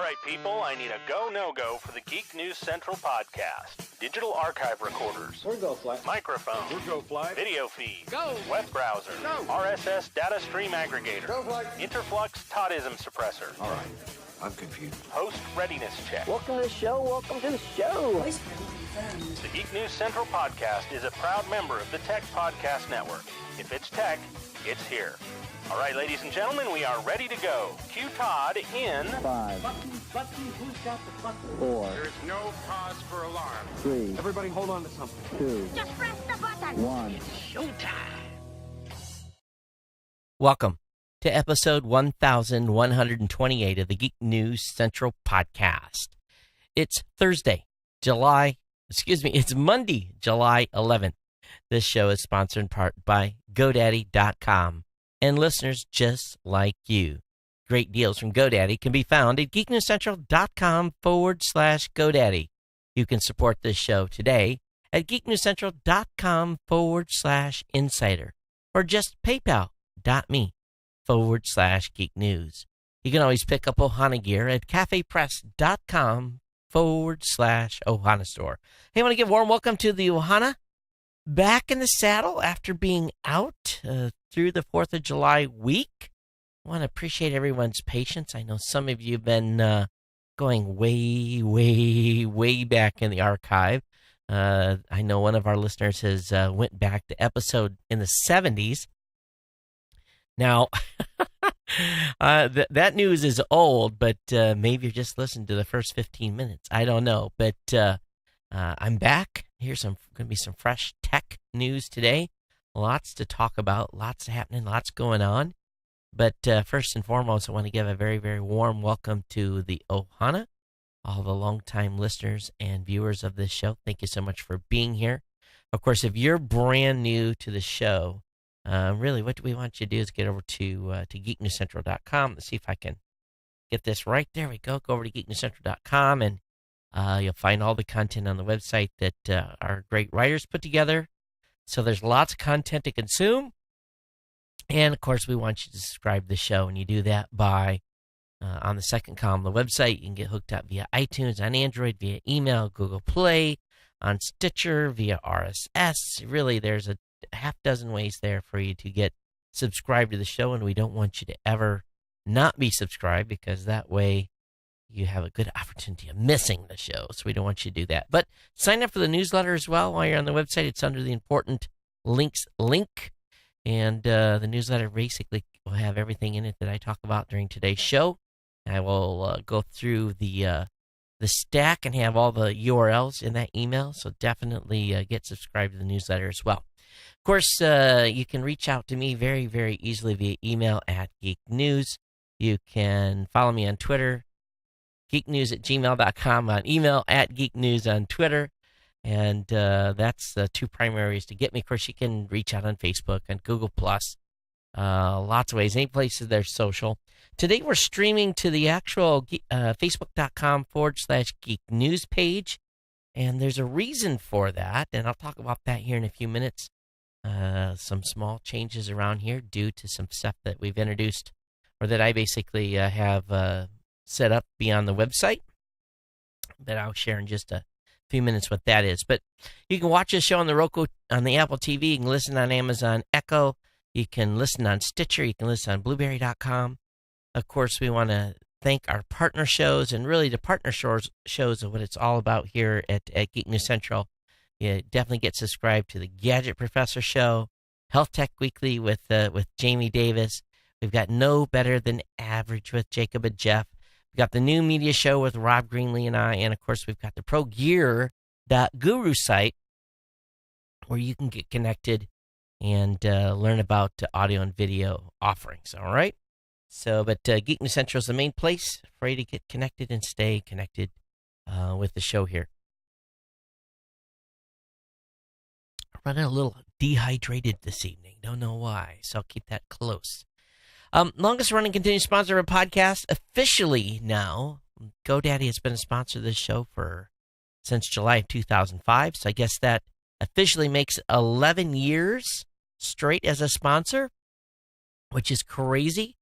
right, people, I need a go, no-go for the Geek News Central podcast. Digital archive recorders. We're go fly. Microphone. We're go fly. Video feed. Go. Web browser. Go. RSS data stream aggregator. Go fly. Interflux Toddism suppressor. All right, I'm confused. Host readiness check. Welcome to the show. Welcome to the show. The Geek News Central podcast is a proud member of the Tech Podcast Network. If it's tech, it's here. All right, ladies and gentlemen, we are ready to go. Cue Todd in 5, Button, who's got the button? 4, There's no cause for alarm. 3, Everybody hold on to something. 2, Just press the button. 1. Showtime. Welcome to episode 1128 of the Geek News Central podcast. It's it's Monday, July 11th. This show is sponsored in part by GoDaddy.com and listeners just like you. Great deals from GoDaddy can be found at geeknewscentral.com/GoDaddy. You can support this show today at geeknewscentral.com/insider or just paypal.me/geeknews. You can always pick up Ohana gear at cafepress.com/Ohana store. Hey, I want to give a warm welcome to the Ohana. Back in the saddle after being out through the 4th of July week. I want to appreciate everyone's patience. I know some of you have been going way back in the archive. I know one of our listeners has went back to episode in the 70s. Now, that news is old, but maybe you just listened to the first 15 minutes. I don't know, but I'm back. Here's going to be some fresh tech news today. Lots to talk about, lots happening, lots going on. But first and foremost, I want to give a very, very warm welcome to the Ohana, all the longtime listeners and viewers of this show. Thank you so much for being here. Of course, if you're brand new to the show, really what we want you to do is get over to geeknewscentral.com. Let's see if I can get this right. There we go. Go over to geeknewscentral.com and you'll find all the content on the website that our great writers put together. So there's lots of content to consume. And, of course, we want you to subscribe to the show. And you do that by, on the second column of the website, you can get hooked up via iTunes, on Android, via email, Google Play, on Stitcher, via RSS. Really, there's a half dozen ways there for you to get subscribed to the show. And we don't want you to ever not be subscribed because that way you have a good opportunity of missing the show, so we don't want you to do that. But sign up for the newsletter as well while you're on the website. It's under the important links link, and the newsletter basically will have everything in it that I talk about during today's show. I will go through the stack and have all the URLs in that email, so definitely get subscribed to the newsletter as well. Of course, you can reach out to me very, very easily via email at Geek News. You can follow me on Twitter, geeknews@gmail.com, on email at geeknews on Twitter, and that's the two primary ways to get me. Of course, you can reach out on Facebook and Google+, lots of ways, any places there's social. Today we're streaming to the actual facebook.com/geek news page, and there's a reason for that, and I'll talk about that here in a few minutes. Some small changes around here due to some stuff that we've introduced, or that I basically have set up beyond the website, but I'll share in just a few minutes what that is. But you can watch this show on the Roku, on the Apple TV. You can listen on Amazon Echo. You can listen on Stitcher. You can listen on Blueberry.com. Of course, we want to thank our partner shows, and really the partner shows are what it's all about here at Geek News Central. You definitely get subscribed to the Gadget Professor Show, Health Tech Weekly with Jamie Davis. We've got No Better Than Average with Jacob and Jeff. We've got the New Media Show with Rob Greenlee and I, and of course we've got the ProGear.guru site where you can get connected and learn about audio and video offerings, all right? So, but Geek News Central is the main place for you to get connected and stay connected with the show here. I'm running a little dehydrated this evening. Don't know why, so I'll keep that close. Longest running continuous sponsor of a podcast officially now. GoDaddy has been a sponsor of this show since July of 2005. So I guess that officially makes 11 years straight as a sponsor, which is crazy.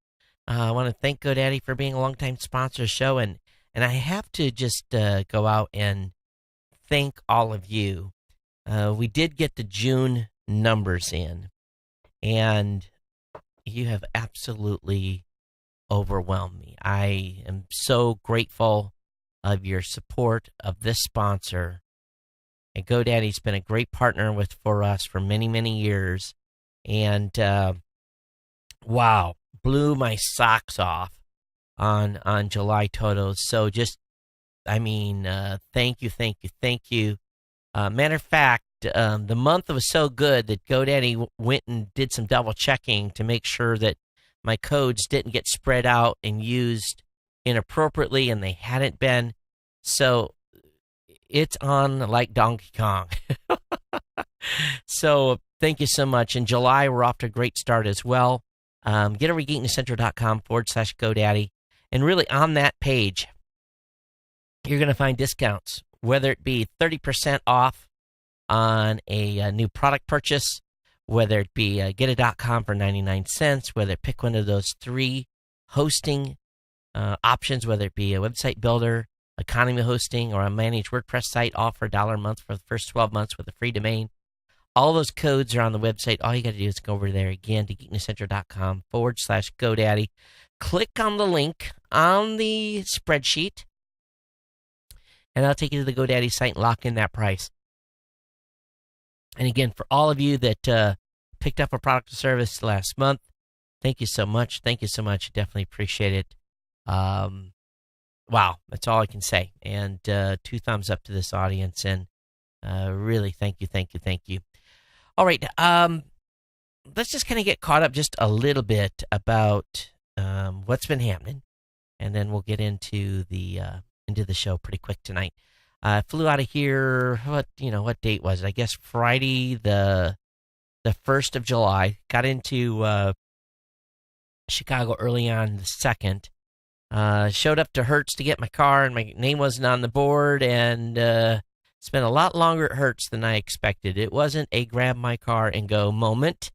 I want to thank GoDaddy for being a longtime sponsor of the show. And And I have to just go out and thank all of you. We did get the June numbers in, and you have absolutely overwhelmed me. I am so grateful of your support of this sponsor. And GoDaddy's been a great partner for us for many, many years. And wow, blew my socks off on July Totos. So just, thank you. Matter of fact, the month was so good that GoDaddy went and did some double checking to make sure that my codes didn't get spread out and used inappropriately, and they hadn't been. So it's on like Donkey Kong. So thank you so much. In July, we're off to a great start as well. Get over to geeknewscentral.com/GoDaddy. And really on that page, you're going to find discounts, whether it be 30% off on a new product purchase, whether it be getit.com for 99 cents, whether pick one of those 3 hosting options, whether it be a website builder, economy hosting, or a managed WordPress site, all for $1 a month for the first 12 months with a free domain. All those codes are on the website. All you got to do is go over there again to geeknewscentral.com/GoDaddy. Click on the link on the spreadsheet, and I'll take you to the GoDaddy site and lock in that price. And again, for all of you that picked up a product or service last month, thank you so much. Thank you so much. Definitely appreciate it. Wow, that's all I can say. And 2 thumbs up to this audience. And really, thank you. All right, let's just kind of get caught up just a little bit about what's been happening, and then we'll get into the show pretty quick tonight. I flew out of here. What date was it? I guess Friday the 1st of July. Got into Chicago early on the 2nd. Showed up to Hertz to get my car, and my name wasn't on the board, and spent a lot longer at Hertz than I expected. It wasn't a grab my car and go moment,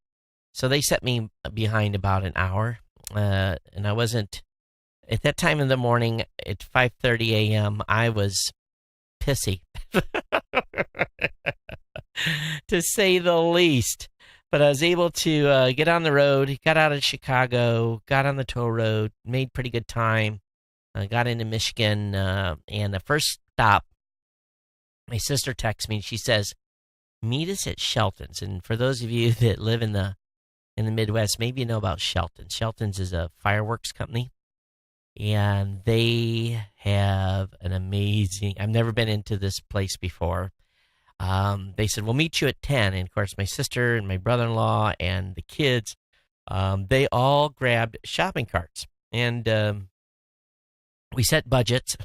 so they set me behind about an hour, and I wasn't at that time in the morning at 5:30 a.m. I was pissy, to say the least. But I was able to get on the road, got out of Chicago, got on the toll road, made pretty good time, got into Michigan, and the first stop, my sister texts me, and she says, meet us at Shelton's. And for those of you that live in the Midwest, maybe you know about Shelton's. Shelton's is a fireworks company, and they have an amazing, I've never been into this place before. They said, we'll meet you at 10. And of course, my sister and my brother-in-law and the kids, they all grabbed shopping carts. And we set budgets.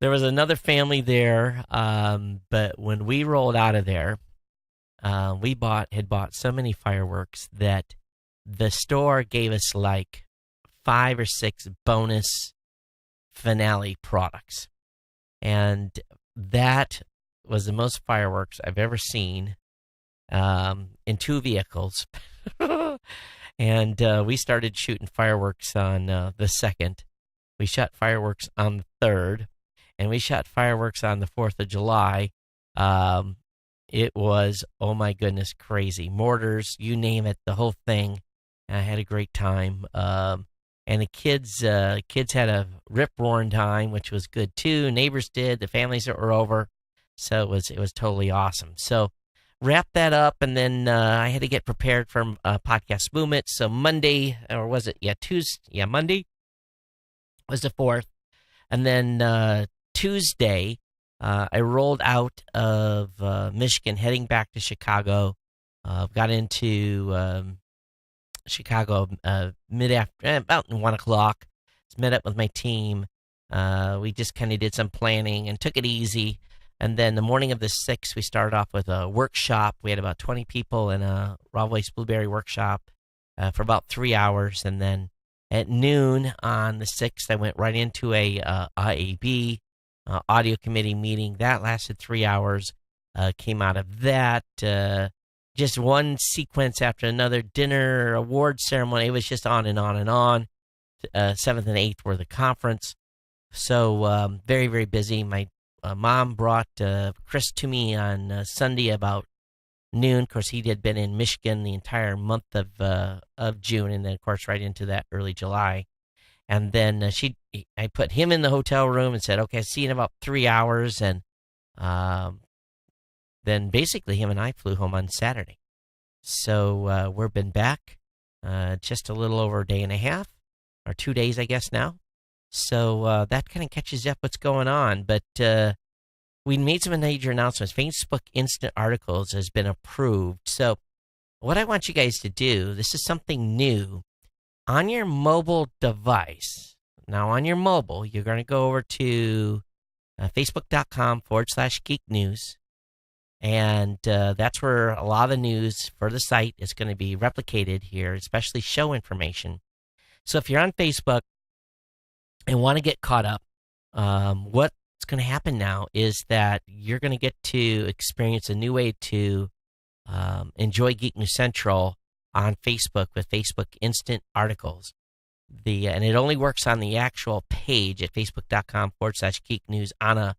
There was another family there, but when we rolled out of there, we had bought so many fireworks that the store gave us like 5 or 6 bonus finale products. And that was the most fireworks I've ever seen in 2 vehicles. And we started shooting fireworks on the 2nd. We shot fireworks on the 3rd. And we shot fireworks on the 4th of July. It was, oh my goodness, crazy. Mortars, you name it, the whole thing. And I had a great time. And the kids had a rip-roaring time, which was good too. Neighbors did. The families that were over. So it was totally awesome. So wrap that up, and then I had to get prepared for Podcast Movement. So Monday, or was it? Yeah, Tuesday. Yeah, Monday was the 4th. And then Tuesday, I rolled out of Michigan, heading back to Chicago. Got into Chicago about 1 o'clock. Met up with my team. We just kind of did some planning and took it easy. And then the morning of the 6th, we started off with a workshop. We had about 20 people in a Raw Voice Blueberry workshop for about 3 hours. And then at noon on the 6th, I went right into a IAB audio committee meeting. That lasted 3 hours. Came out of that. Just one sequence after another, dinner, award ceremony. It was just on and on and on. 7th and 8th were the conference. So very, very busy. My mom brought Chris to me on Sunday about noon. Of course, he had been in Michigan the entire month of June, and then, of course, right into that early July. And then I put him in the hotel room and said, okay, see you in about 3 hours. And then basically him and I flew home on Saturday. So we've been back just a little over a day and a half, or 2 days, I guess, now. So that kind of catches up what's going on. But we made some major announcements. Facebook Instant Articles has been approved. So what I want you guys to do, this is something new. On your mobile device, now on your mobile, you're going to go over to facebook.com/Geek News. And that's where a lot of the news for the site is going to be replicated here, especially show information. So if you're on Facebook and want to get caught up, what's going to happen now is that you're going to get to experience a new way to enjoy Geek News Central on Facebook with Facebook Instant Articles. And it only works on the actual page at facebook.com/Geek News on a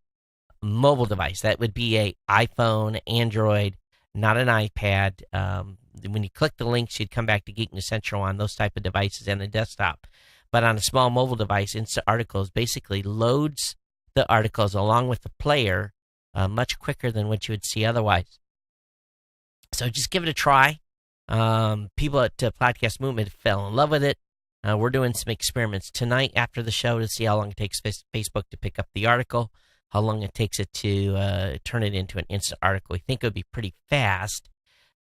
mobile device. That would be a iPhone, Android, not an iPad. When you click the links, you'd come back to Geek News Central on those type of devices and the desktop. But on a small mobile device, Instant Articles basically loads the articles along with the player much quicker than what you would see otherwise. So just give it a try. People at Podcast Movement fell in love with it. We're doing some experiments tonight after the show to see how long it takes Facebook to pick up the article, how long it takes it to turn it into an instant article. We think it would be pretty fast,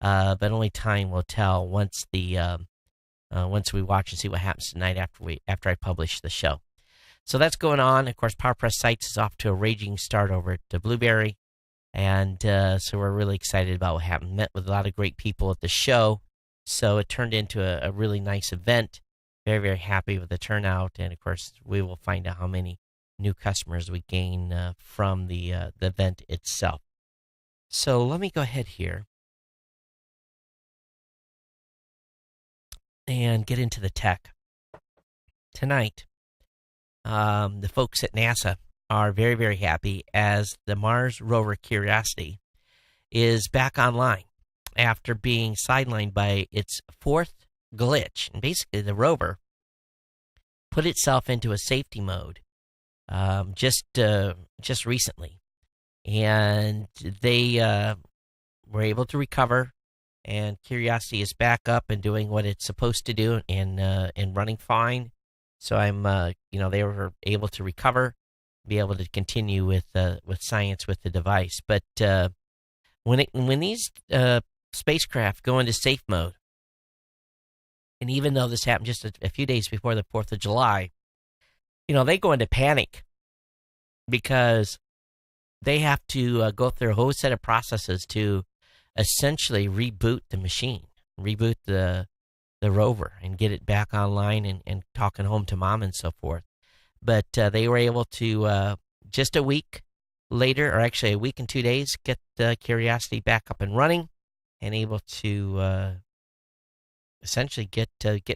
but only time will tell once we watch and see what happens tonight after I publish the show. So that's going on. Of course, PowerPress Sites is off to a raging start over at Blueberry. And so we're really excited about what happened. Met with a lot of great people at the show. So it turned into a really nice event. Very, very happy with the turnout. And, of course, we will find out how many new customers we gain from the event itself. So let me go ahead here and get into the tech. Tonight, the folks at NASA are very, very happy as the Mars rover Curiosity is back online after being sidelined by its fourth glitch. And basically, the rover put itself into a safety mode just recently, and they were able to recover. And Curiosity is back up and doing what it's supposed to do and running fine. So they were able to recover, be able to continue with science with the device. But when these spacecraft go into safe mode, and even though this happened just a few days before the 4th of July, they go into panic because they have to go through a whole set of processes to essentially reboot the machine, reboot the rover and get it back online and talking home to mom and so forth. But they were able to, just a week later, or actually a week and 2 days, get the Curiosity back up and running and able to essentially get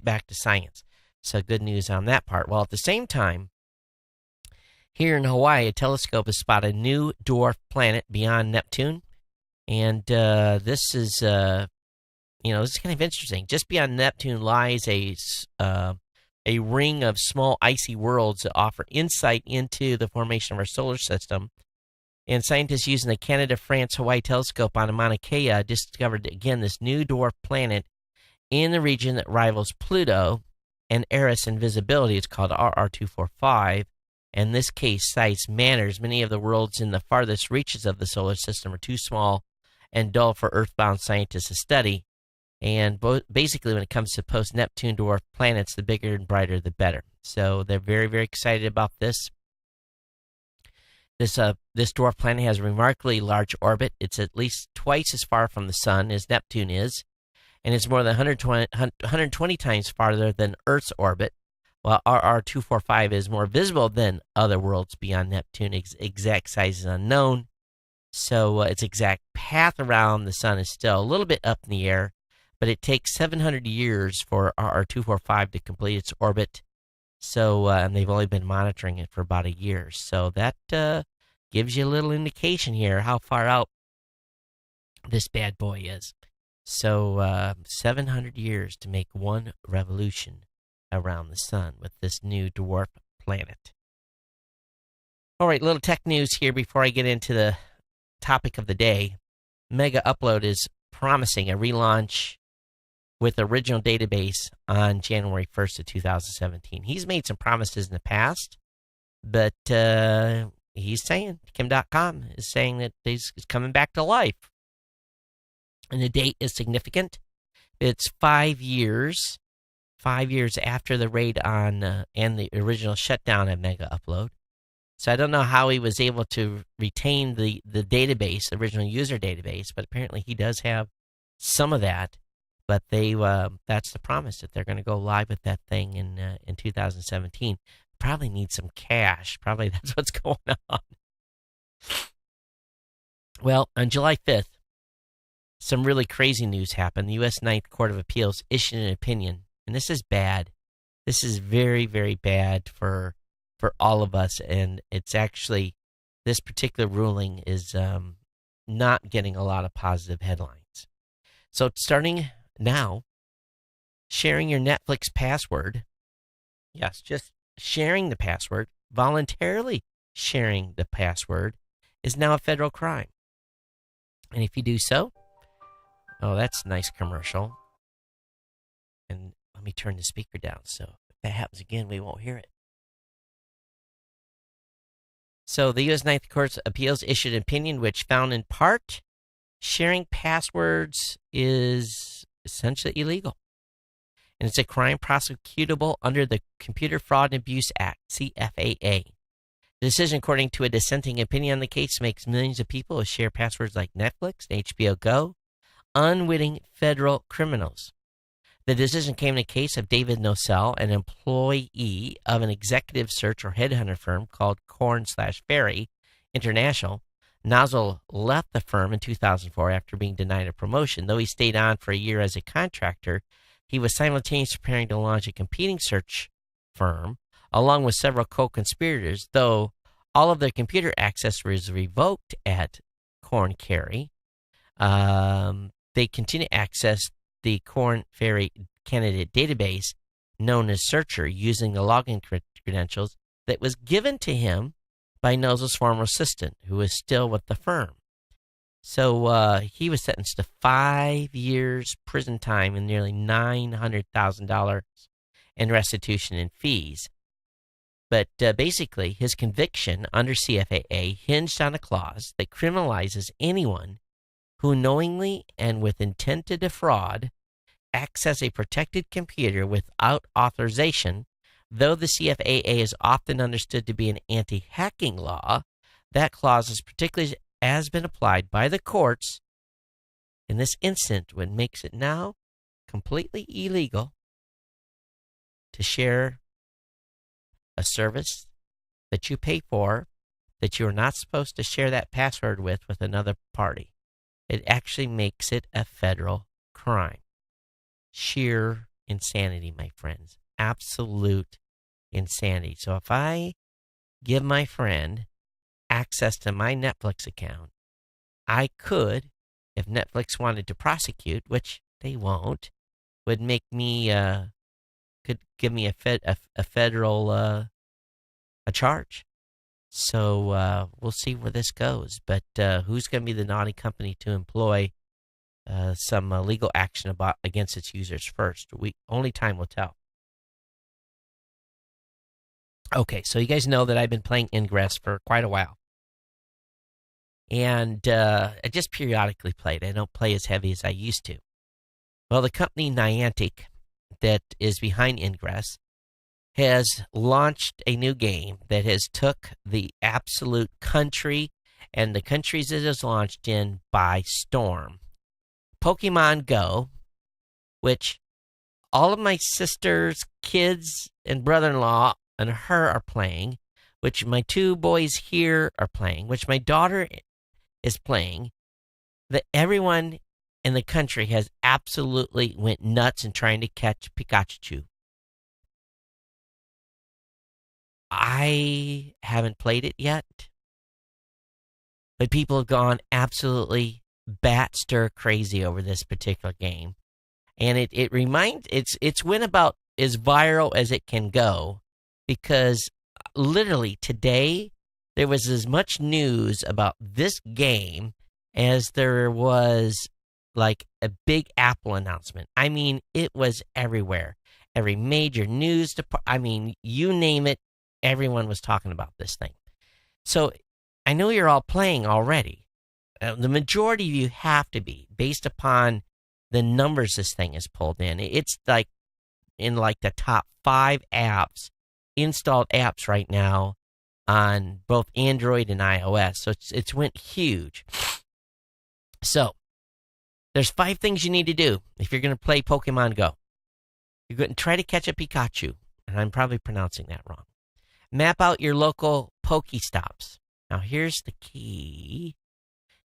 back to science. So good news on that part. Well, at the same time, here in Hawaii, a telescope has spotted a new dwarf planet beyond Neptune. And this is kind of interesting. Just beyond Neptune lies a ring of small icy worlds that offer insight into the formation of our solar system. And scientists using the Canada-France-Hawaii telescope on Mauna Kea discovered, again, this new dwarf planet in the region that rivals Pluto and Eris in visibility. It's called RR245. In this case, size matters. Many of the worlds in the farthest reaches of the solar system are too small and dull for Earthbound scientists to study. And basically, when it comes to post-Neptune dwarf planets, the bigger and brighter, the better. So they're very, very excited about this. This dwarf planet has a remarkably large orbit. It's at least twice as far from the sun as Neptune is, and it's more than 120 times farther than Earth's orbit, while RR245 is more visible than other worlds beyond Neptune. Exact size is unknown, so its exact path around the sun is still a little bit up in the air, but it takes 700 years for RR245 to complete its orbit. So, and they've only been monitoring it for about a year. So that gives you a little indication here how far out this bad boy is. So 700 years to make one revolution around the sun with this new dwarf planet. All right, little tech news here before I get into the topic of the day. Mega Upload is promising a relaunch with original database on January 1st of 2017. He's made some promises in the past, but he's saying, Kim.com is saying that he's coming back to life. And the date is significant. It's 5 years. 5 years after the raid on and the original shutdown of Mega Upload. So I don't know how he was able to retain the database, original user database, but apparently he does have some of that. But that's the promise, that they're going to go live with that thing in 2017. Probably need some cash. Probably that's what's going on. Well, on July 5th, some really crazy news happened. The U.S. Ninth Court of Appeals issued an opinion, and this is bad. This is very, very bad for all of us, and it's actually, this particular ruling is not getting a lot of positive headlines. So starting now, sharing your Netflix password, yes, just sharing the password, voluntarily sharing the password, is now a federal crime. And if you do so, oh, that's a nice commercial. And let me turn the speaker down, so if that happens again, we won't hear it. So the U.S. Ninth Court of Appeals issued an opinion which found in part sharing passwords is essentially illegal. And it's a crime prosecutable under the Computer Fraud and Abuse Act, CFAA. The decision, according to a dissenting opinion on the case, makes millions of people who share passwords like Netflix and HBO Go unwitting federal criminals. The decision came in a case of David Nocell, an employee of an executive search or headhunter firm called Korn/Ferry International. Nozzle left the firm in 2004 after being denied a promotion. Though he stayed on for a year as a contractor, he was simultaneously preparing to launch a competing search firm, along with several co-conspirators, though all of their computer access was revoked at Korn Ferry. They continue to access the Korn Ferry candidate database, known as Searcher, using the login credentials that was given to him by Nozzle's former assistant, who is still with the firm. So he was sentenced to 5 years prison time and nearly $900,000 in restitution and fees. But basically, his conviction under CFAA hinged on a clause that criminalizes anyone who knowingly and with intent to defraud access a protected computer without authorization. Though the CFAA is often understood to be an anti-hacking law, that clause is particularly has been applied by the courts in this instance, what makes it now completely illegal to share a service that you pay for, that you're not supposed to share that password with another party. It actually makes it a federal crime. Sheer insanity, my friends. Absolute insanity. So if I give my friend access to my Netflix account, I could, if Netflix wanted to prosecute, which they won't, would make me could give me a federal a charge. So we'll see where this goes. But who's going to be the naughty company to employ some legal action against its users first? Only time will tell. Okay, so you guys know that I've been playing Ingress for quite a while. And I just periodically play it. I don't play as heavy as I used to. Well, the company Niantic that is behind Ingress has launched a new game that has took the absolute country and the countries it has launched in by storm. Pokemon Go, which all of my sisters, kids, and brother-in-law and her are playing, which my two boys here are playing, which my daughter is playing, that everyone in the country has absolutely went nuts in trying to catch Pikachu. I haven't played it yet, but people have gone absolutely bat stir crazy over this particular game. And it's went about as viral as it can go, because literally today there was as much news about this game as there was like a big Apple announcement. I mean, it was everywhere. Every major news you name it, everyone was talking about this thing. So I know you're all playing already. The majority of you have to be, based upon the numbers this thing has pulled in. It's like in like the top 5 installed apps right now on both Android and iOS. So it's went huge. So there's 5 things you need to do if you're going to play Pokemon Go. You're going to try to catch a Pikachu, and I'm probably pronouncing that wrong. Map out your local Pokestops. Now here's the key.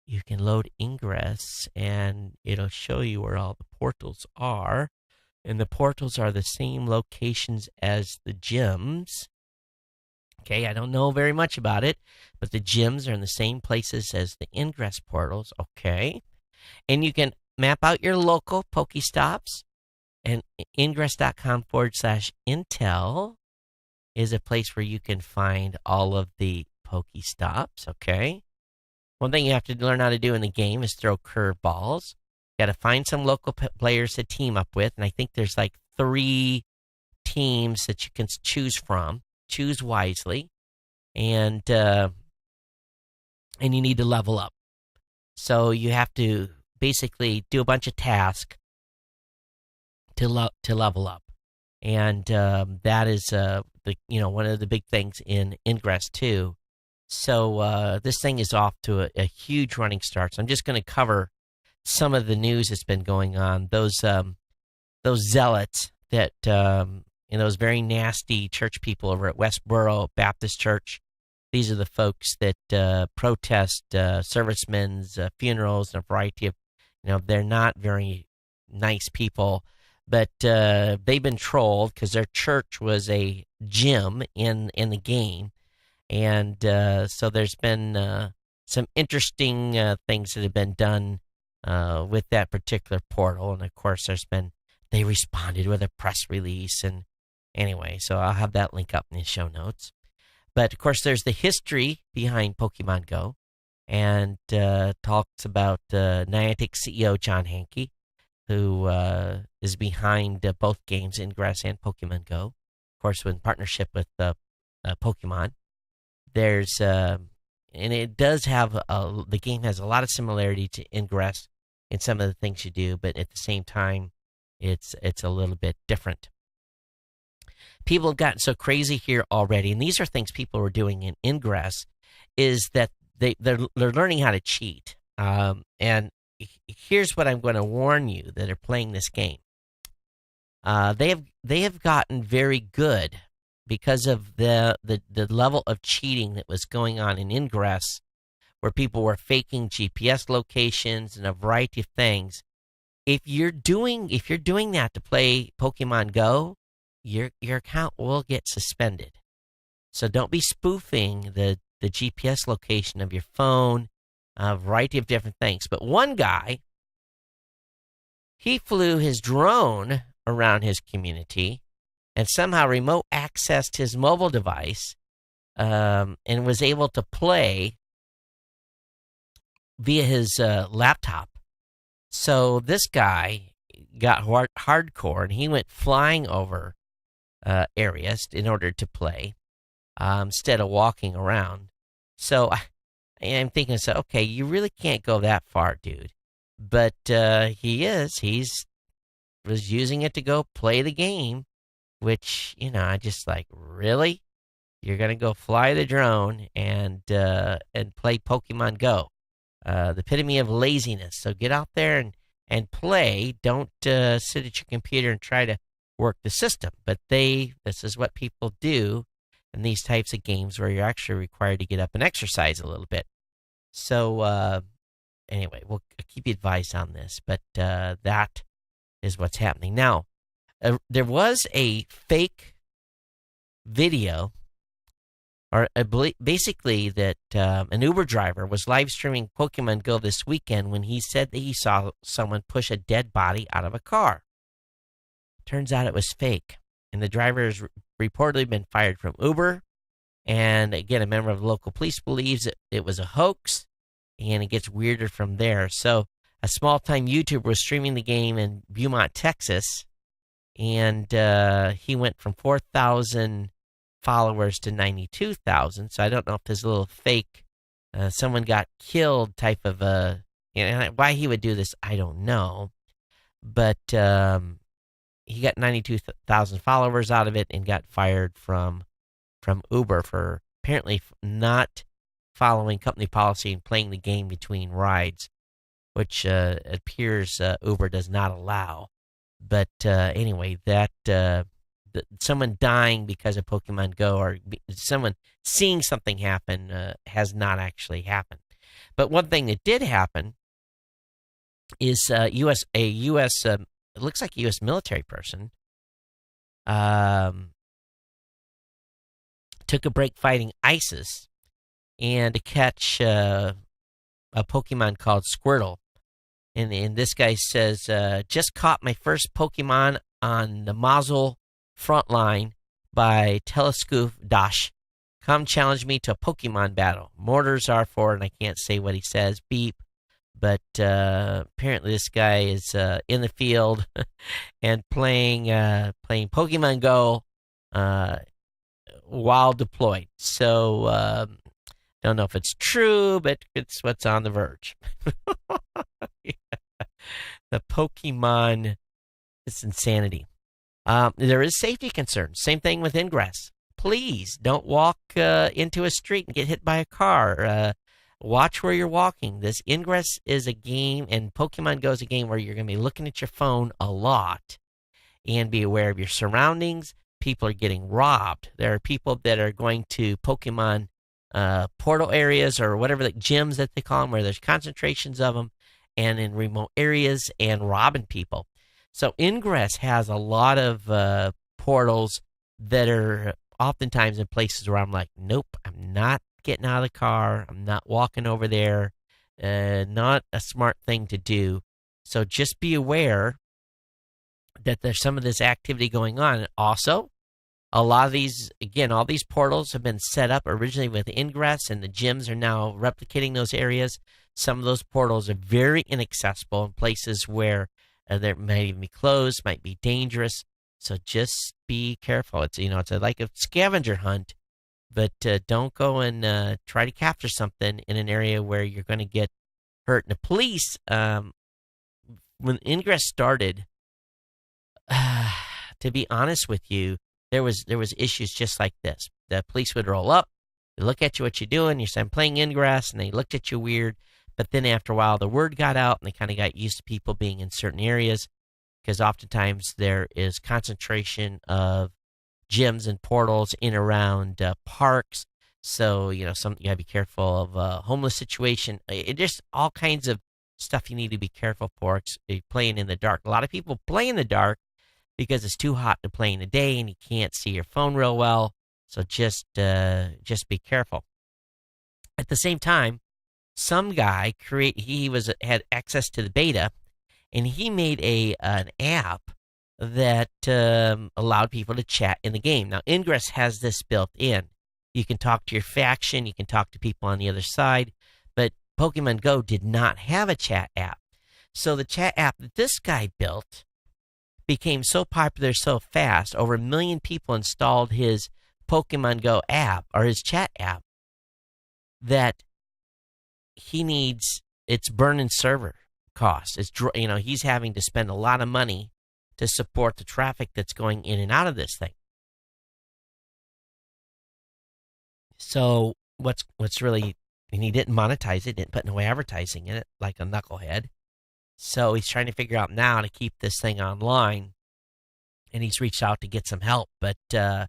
You can load Ingress, and it'll show you where all the portals are. And the portals are the same locations as the gyms. Okay, I don't know very much about it, but the gyms are in the same places as the Ingress portals. Okay. And you can map out your local Pokestops, and ingress.com/Intel is a place where you can find all of the Pokestops. Okay. One thing you have to learn how to do in the game is throw curveballs. You got to find some local players to team up with, and I think there's like 3 teams that you can choose from. Choose wisely, and you need to level up. So you have to basically do a bunch of tasks to level up, and that is one of the big things in Ingress too. So this thing is off to a huge running start. So I'm just going to cover some of the news that's been going on. Those zealots that those very nasty church people over at Westboro Baptist Church. These are the folks that protest servicemen's funerals and a variety of, they're not very nice people, but they've been trolled because their church was a gym in the game. And so there's been some interesting things that have been done with that particular portal. And, of course, they responded with a press release. And anyway, so I'll have that link up in the show notes. But, of course, there's the history behind Pokemon Go, and talks about Niantic CEO John Hanke, who is behind both games, Ingress and Pokemon Go, of course, in partnership with Pokemon. There's and it does have the game has a lot of similarity to Ingress in some of the things you do, but at the same time, it's a little bit different. People have gotten so crazy here already, and these are things people are doing in Ingress, is that they're learning how to cheat. And here's what I'm going to warn you that are playing this game. They have gotten very good because of the level of cheating that was going on in Ingress, where people were faking GPS locations and a variety of things. If you're doing that to play Pokemon Go, your account will get suspended. So don't be spoofing the GPS location of your phone, a variety of different things. But one guy, he flew his drone around his community and somehow remote accessed his mobile device and was able to play via his laptop. So this guy got hardcore, and he went flying over areas in order to play instead of walking around. So I'm thinking, okay, you really can't go that far, dude. But he's was using it to go play the game, which, I just like, really? You're going to go fly the drone and play Pokemon Go. The epitome of laziness. So get out there and play. Don't sit at your computer and try to work the system. But this is what people do in these types of games where you're actually required to get up and exercise a little bit. So anyway, we'll keep you advised on this. But that is what's happening. Now, there was a fake video or I believe, basically that an Uber driver was live streaming Pokemon Go this weekend when he said that he saw someone push a dead body out of a car. Turns out it was fake, and the driver has reportedly been fired from Uber. And again, a member of the local police believes it was a hoax, and it gets weirder from there. So a small-time YouTuber was streaming the game in Beaumont, Texas, and he went from 4,000 followers to 92,000. So I don't know if this little fake, someone got killed type of why he would do this, I don't know. But he got 92,000 followers out of it and got fired from Uber for apparently not following company policy and playing the game between rides, which appears Uber does not allow. But anyway, that someone dying because of Pokemon Go or someone seeing something happen has not actually happened. But one thing that did happen is a U.S. It looks like a U.S. military person took a break fighting ISIS and to catch a Pokemon called Squirtle. And this guy says, just caught my first Pokemon on the Mosul front line by Telescope Dash. Come challenge me to a Pokemon battle. Mortars are for, and I can't say what he says, beep. But apparently this guy is in the field and playing Pokemon Go while deployed. So don't know if it's true, but it's what's on the verge. Yeah. The Pokemon, it's insanity. There is safety concerns. Same thing with ingress. Please don't walk into a street and get hit by a car. Watch where you're walking. This Ingress is a game, and Pokemon Go is a game where you're going to be looking at your phone a lot and be aware of your surroundings. People are getting robbed. There are people that are going to Pokemon portal areas or whatever, the gyms that they call them, where there's concentrations of them, and in remote areas and robbing people. So Ingress has a lot of portals that are oftentimes in places where I'm like, nope, I'm not getting out of the car. I'm not walking over there. Not a smart thing to do. So just be aware that there's some of this activity going on. And also, a lot of these, again, all these portals have been set up originally with Ingress, and the gyms are now replicating those areas. Some of those portals are very inaccessible in places where they might even be closed, might be dangerous. So just be careful. It's like a scavenger hunt. But don't go and try to capture something in an area where you're going to get hurt. And the police, when Ingress started, to be honest with you, there was issues just like this. The police would roll up, they look at you, what you're doing. You say, I'm playing Ingress, and they looked at you weird. But then after a while, the word got out, and they kind of got used to people being in certain areas because oftentimes there is concentration of gyms and portals in around parks. So, you got to be careful of a homeless situation. Just all kinds of stuff you need to be careful for playing in the dark. A lot of people play in the dark because it's too hot to play in the day and you can't see your phone real well. So just be careful. At the same time, some guy had access to the beta, and he made an app that allowed people to chat in the game. Now, Ingress has this built in. You can talk to your faction, you can talk to people on the other side, but Pokemon Go did not have a chat app. So the chat app that this guy built became so popular so fast, over 1 million people installed his Pokemon Go app, or his chat app, that it's burning server costs. He's having to spend a lot of money to support the traffic that's going in and out of this thing. So what's really, and he didn't monetize it, didn't put no advertising in it like a knucklehead. So he's trying to figure out now to keep this thing online, and he's reached out to get some help. But 1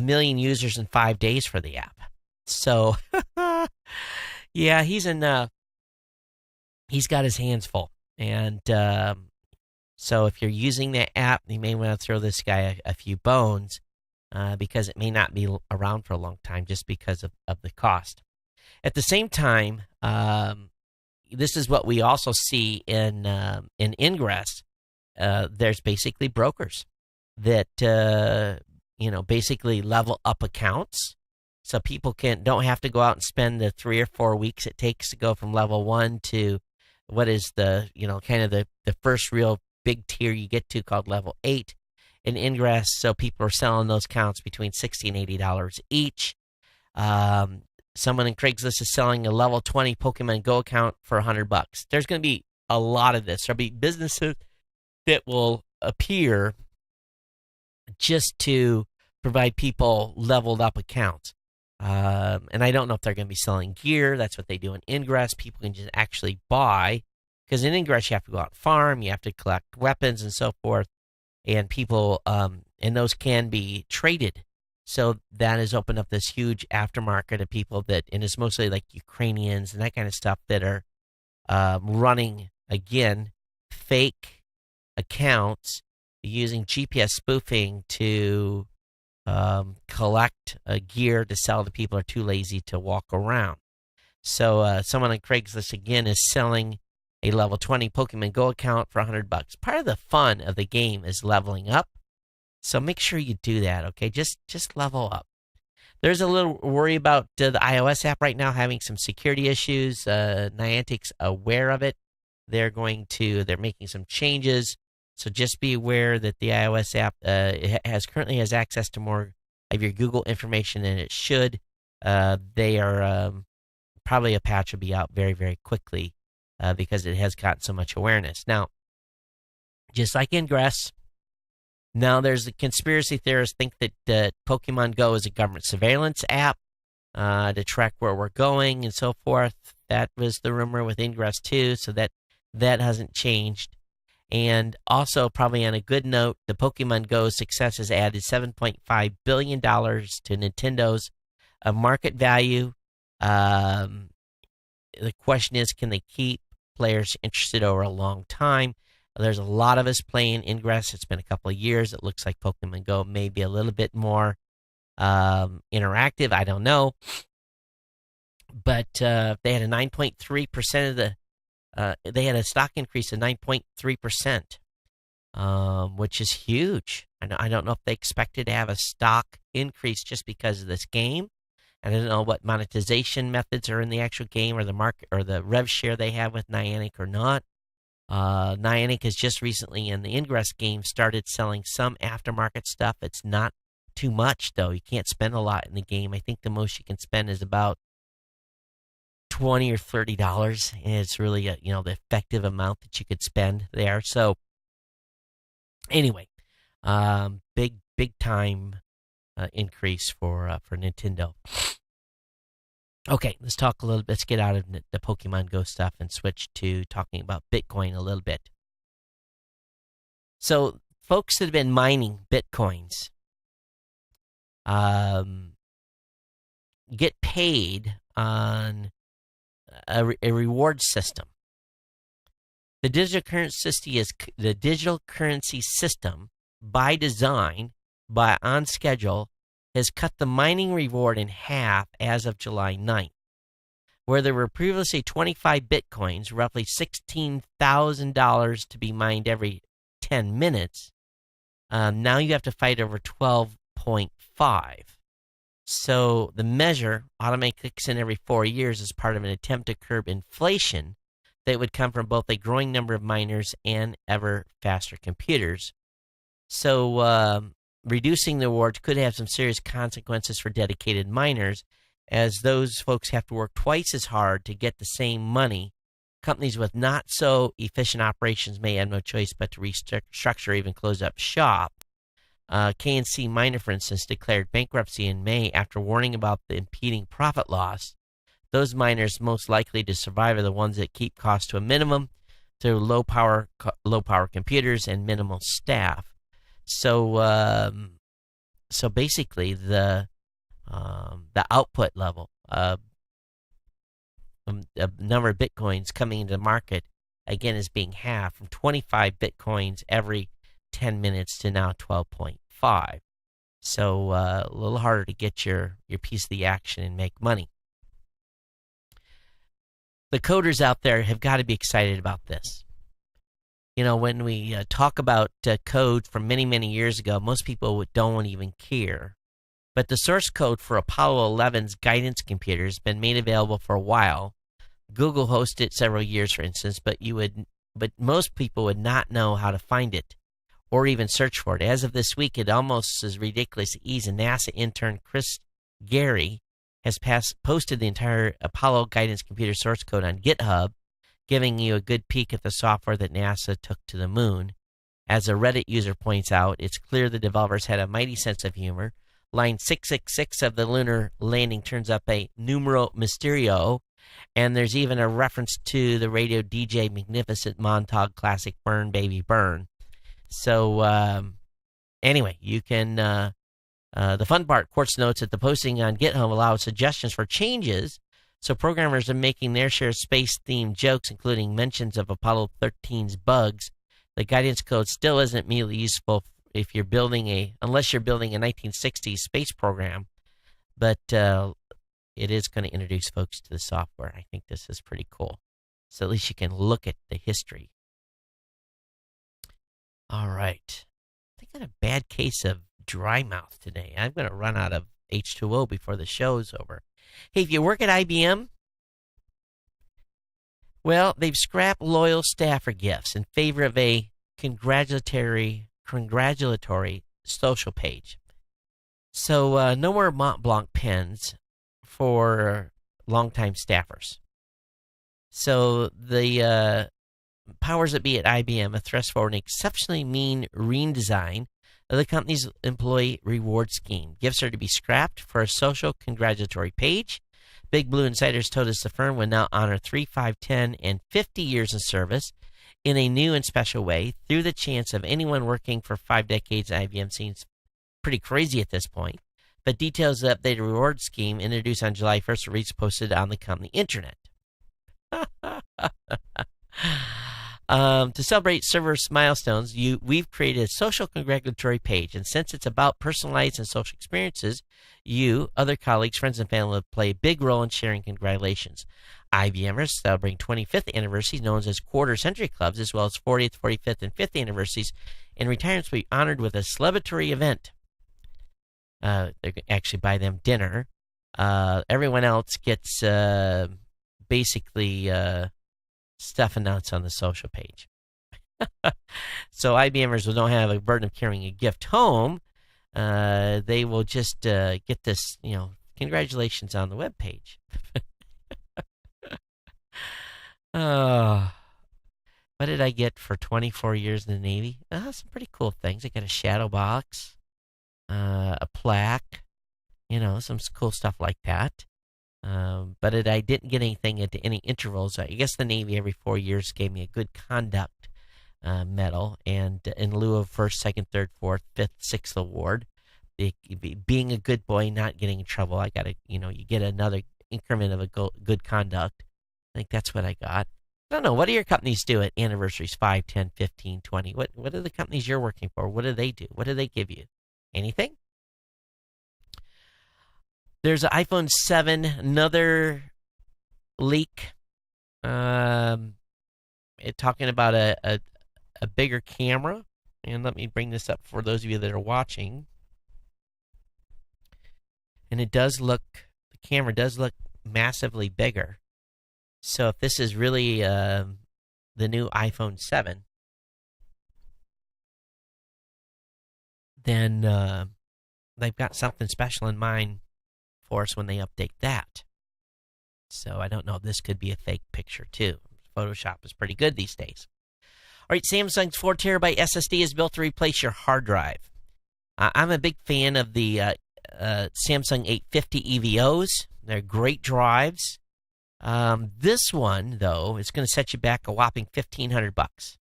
million users in 5 days for the app. So yeah, he's got his hands full, and so if you're using that app, you may want to throw this guy a few bones. because it may not be around for a long time just because of the cost. At the same time, this is what we also see in Ingress. There's basically brokers that basically level up accounts, so people don't have to go out and spend the 3 or 4 weeks it takes to go from level 1 to what is the kind of the first real big tier you get to, called level 8 in Ingress. So people are selling those accounts between $60 and $80 each. Someone in Craigslist is selling a level 20 Pokemon Go account for $100. There's going to be a lot of this. There'll be businesses that will appear just to provide people leveled up accounts. And I don't know if they're going to be selling gear. That's what they do in Ingress. People can just actually buy, because in Ingress you have to go out and farm, you have to collect weapons and so forth, and people and those can be traded. So that has opened up this huge aftermarket of people and it's mostly like Ukrainians and that kind of stuff that are running, again, fake accounts using GPS spoofing to collect gear to sell to people who are too lazy to walk around. So someone on Craigslist, again, is selling a level 20 Pokemon Go account for $100. Part of the fun of the game is leveling up. So make sure you do that, okay? Just level up. There's a little worry about the iOS app right now having some security issues. Niantic's aware of it. They're making some changes. So just be aware that the iOS app currently has access to more of your Google information than it should. They are probably a patch will be out very, very quickly because it has gotten so much awareness. Now, just like Ingress, now there's the conspiracy theorists think that Pokemon Go is a government surveillance app to track where we're going and so forth. That was the rumor with Ingress too, so that hasn't changed. And also, probably on a good note, the Pokemon Go success has added $7.5 billion to Nintendo's market value. The question is, can they keep players interested over a long time? There's a lot of us playing Ingress. It's been a couple of years. It looks like Pokemon Go may be a little bit more interactive. I don't know. But they had a 9.3% of they had a stock increase of 9.3%, which is huge. I don't know if they expected to have a stock increase just because of this game. I don't know what monetization methods are in the actual game, or the market, or the rev share they have with Niantic or not. Niantic has just recently in the Ingress game started selling some aftermarket stuff. It's not too much, though. You can't spend a lot in the game. I think the most you can spend is about $20 or $30, and it's really the effective amount that you could spend there. So anyway, big time increase for Nintendo. Okay, let's talk a little bit. Let's get out of the Pokemon Go stuff and switch to talking about Bitcoin a little bit. So folks that have been mining Bitcoins get paid on a reward system. The digital currency system, by design, on schedule, has cut the mining reward in half as of July 9th. Where there were previously 25 Bitcoins, roughly $16,000 to be mined every 10 minutes, now you have to fight over 12.5. So the measure automatically kicks in every 4 years as part of an attempt to curb inflation that would come from both a growing number of miners and ever faster computers. So reducing the rewards could have some serious consequences for dedicated miners, as those folks have to work twice as hard to get the same money. Companies with not so efficient operations may have no choice but to restructure or even close up shop. GNC Miner, for instance, declared bankruptcy in May after warning about the impeding profit loss. Those miners most likely to survive are the ones that keep costs to a minimum through low power computers and minimal staff. So basically, the output level, the number of Bitcoins coming into the market, again, is being halved from 25 Bitcoins every 10 minutes to now 12.5. So a little harder to get your piece of the action and make money. The coders out there have got to be excited about this. You know, when we talk about code from many, many years ago, most people don't even care. But the source code for Apollo 11's guidance computer has been made available for a while. Google hosted it several years, for instance, but most people would not know how to find it or even search for it. As of this week, it almost is ridiculous easy. NASA intern Chris Gary has posted the entire Apollo guidance computer source code on GitHub, giving you a good peek at the software that NASA took to the moon. As a Reddit user points out, it's clear the developers had a mighty sense of humor. Line 666 of the lunar landing turns up a numero mysterio, and there's even a reference to the radio DJ Magnificent Montauk classic Burn Baby Burn. So anyway, you can, the fun part, Quartz notes that the posting on GitHub allows suggestions for changes, so programmers are making their share of space-themed jokes, including mentions of Apollo 13's bugs. The guidance code still isn't immediately useful if you're unless you're building a 1960s space program, but it is going to introduce folks to the software. I think this is pretty cool. So at least you can look at the history. All right. I got a bad case of dry mouth today. I'm going to run out of H2O before the show's over. Hey, if you work at IBM, well, they've scrapped loyal staffer gifts in favor of a congratulatory social page. So no more Mont Blanc pens for longtime staffers. So the powers that be at IBM have thrust forward an exceptionally mean redesign of the company's employee reward scheme. Gifts are to be scrapped for a social congratulatory page. Big Blue Insiders told us the firm would now honor 3, 5, 10, and 50 years of service in a new and special way through the chance of anyone working for 5 decades at IBM. Seems pretty crazy at this point. But details of the updated reward scheme introduced on July 1st were posted on the company intranet. To celebrate service milestones, we've created a social congratulatory page, and since it's about personalized and social experiences, you, other colleagues, friends, and family will play a big role in sharing congratulations. IBMers celebrating 25th anniversaries, known as quarter-century clubs, as well as 40th, 45th, and 5th anniversaries, and retirements will be honored with a celebratory event. They actually buy them dinner. Everyone else gets basically stuff announced on the social page. So IBMers who don't have a burden of carrying a gift home, they will just get this, congratulations on the web page. What did I get for 24 years in the Navy? Some pretty cool things. I got a shadow box, a plaque, some cool stuff like that. But I didn't get anything at any intervals. I guess the Navy every 4 years gave me a good conduct medal, and in lieu of first, second, third, fourth, fifth, sixth award, being a good boy, not getting in trouble, I got you get another increment of a good conduct. I think that's what I got. I don't know. What do your companies do at anniversaries, 5, 10, 15, 20? What are the companies you're working for? What do they do? What do they give you? Anything? There's an iPhone 7, another leak. Talking about a bigger camera. And let me bring this up for those of you that are watching. And the camera does look massively bigger. So if this is really the new iPhone 7, then they've got something special in mind for us when they update that. So I don't know. This could be a fake picture too. Photoshop is pretty good these days. All right, Samsung's 4 terabyte SSD is built to replace your hard drive. I'm a big fan of the Samsung 850 EVOs. They're great drives. This one, though, is going to set you back a whopping $1,500.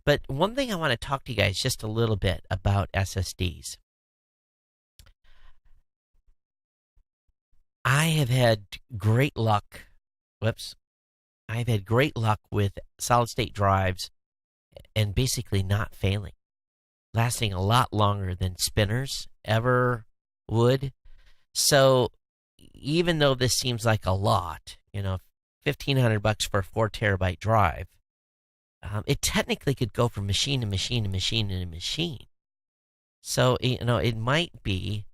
But one thing I want to talk to you guys just a little bit about SSDs. I have had great luck. I've had great luck with solid-state drives and basically not failing. lasting a lot longer than spinners ever would. So even though this seems like a lot, $1,500 for a 4 terabyte drive, it technically could go from machine to machine to machine to machine. So it might be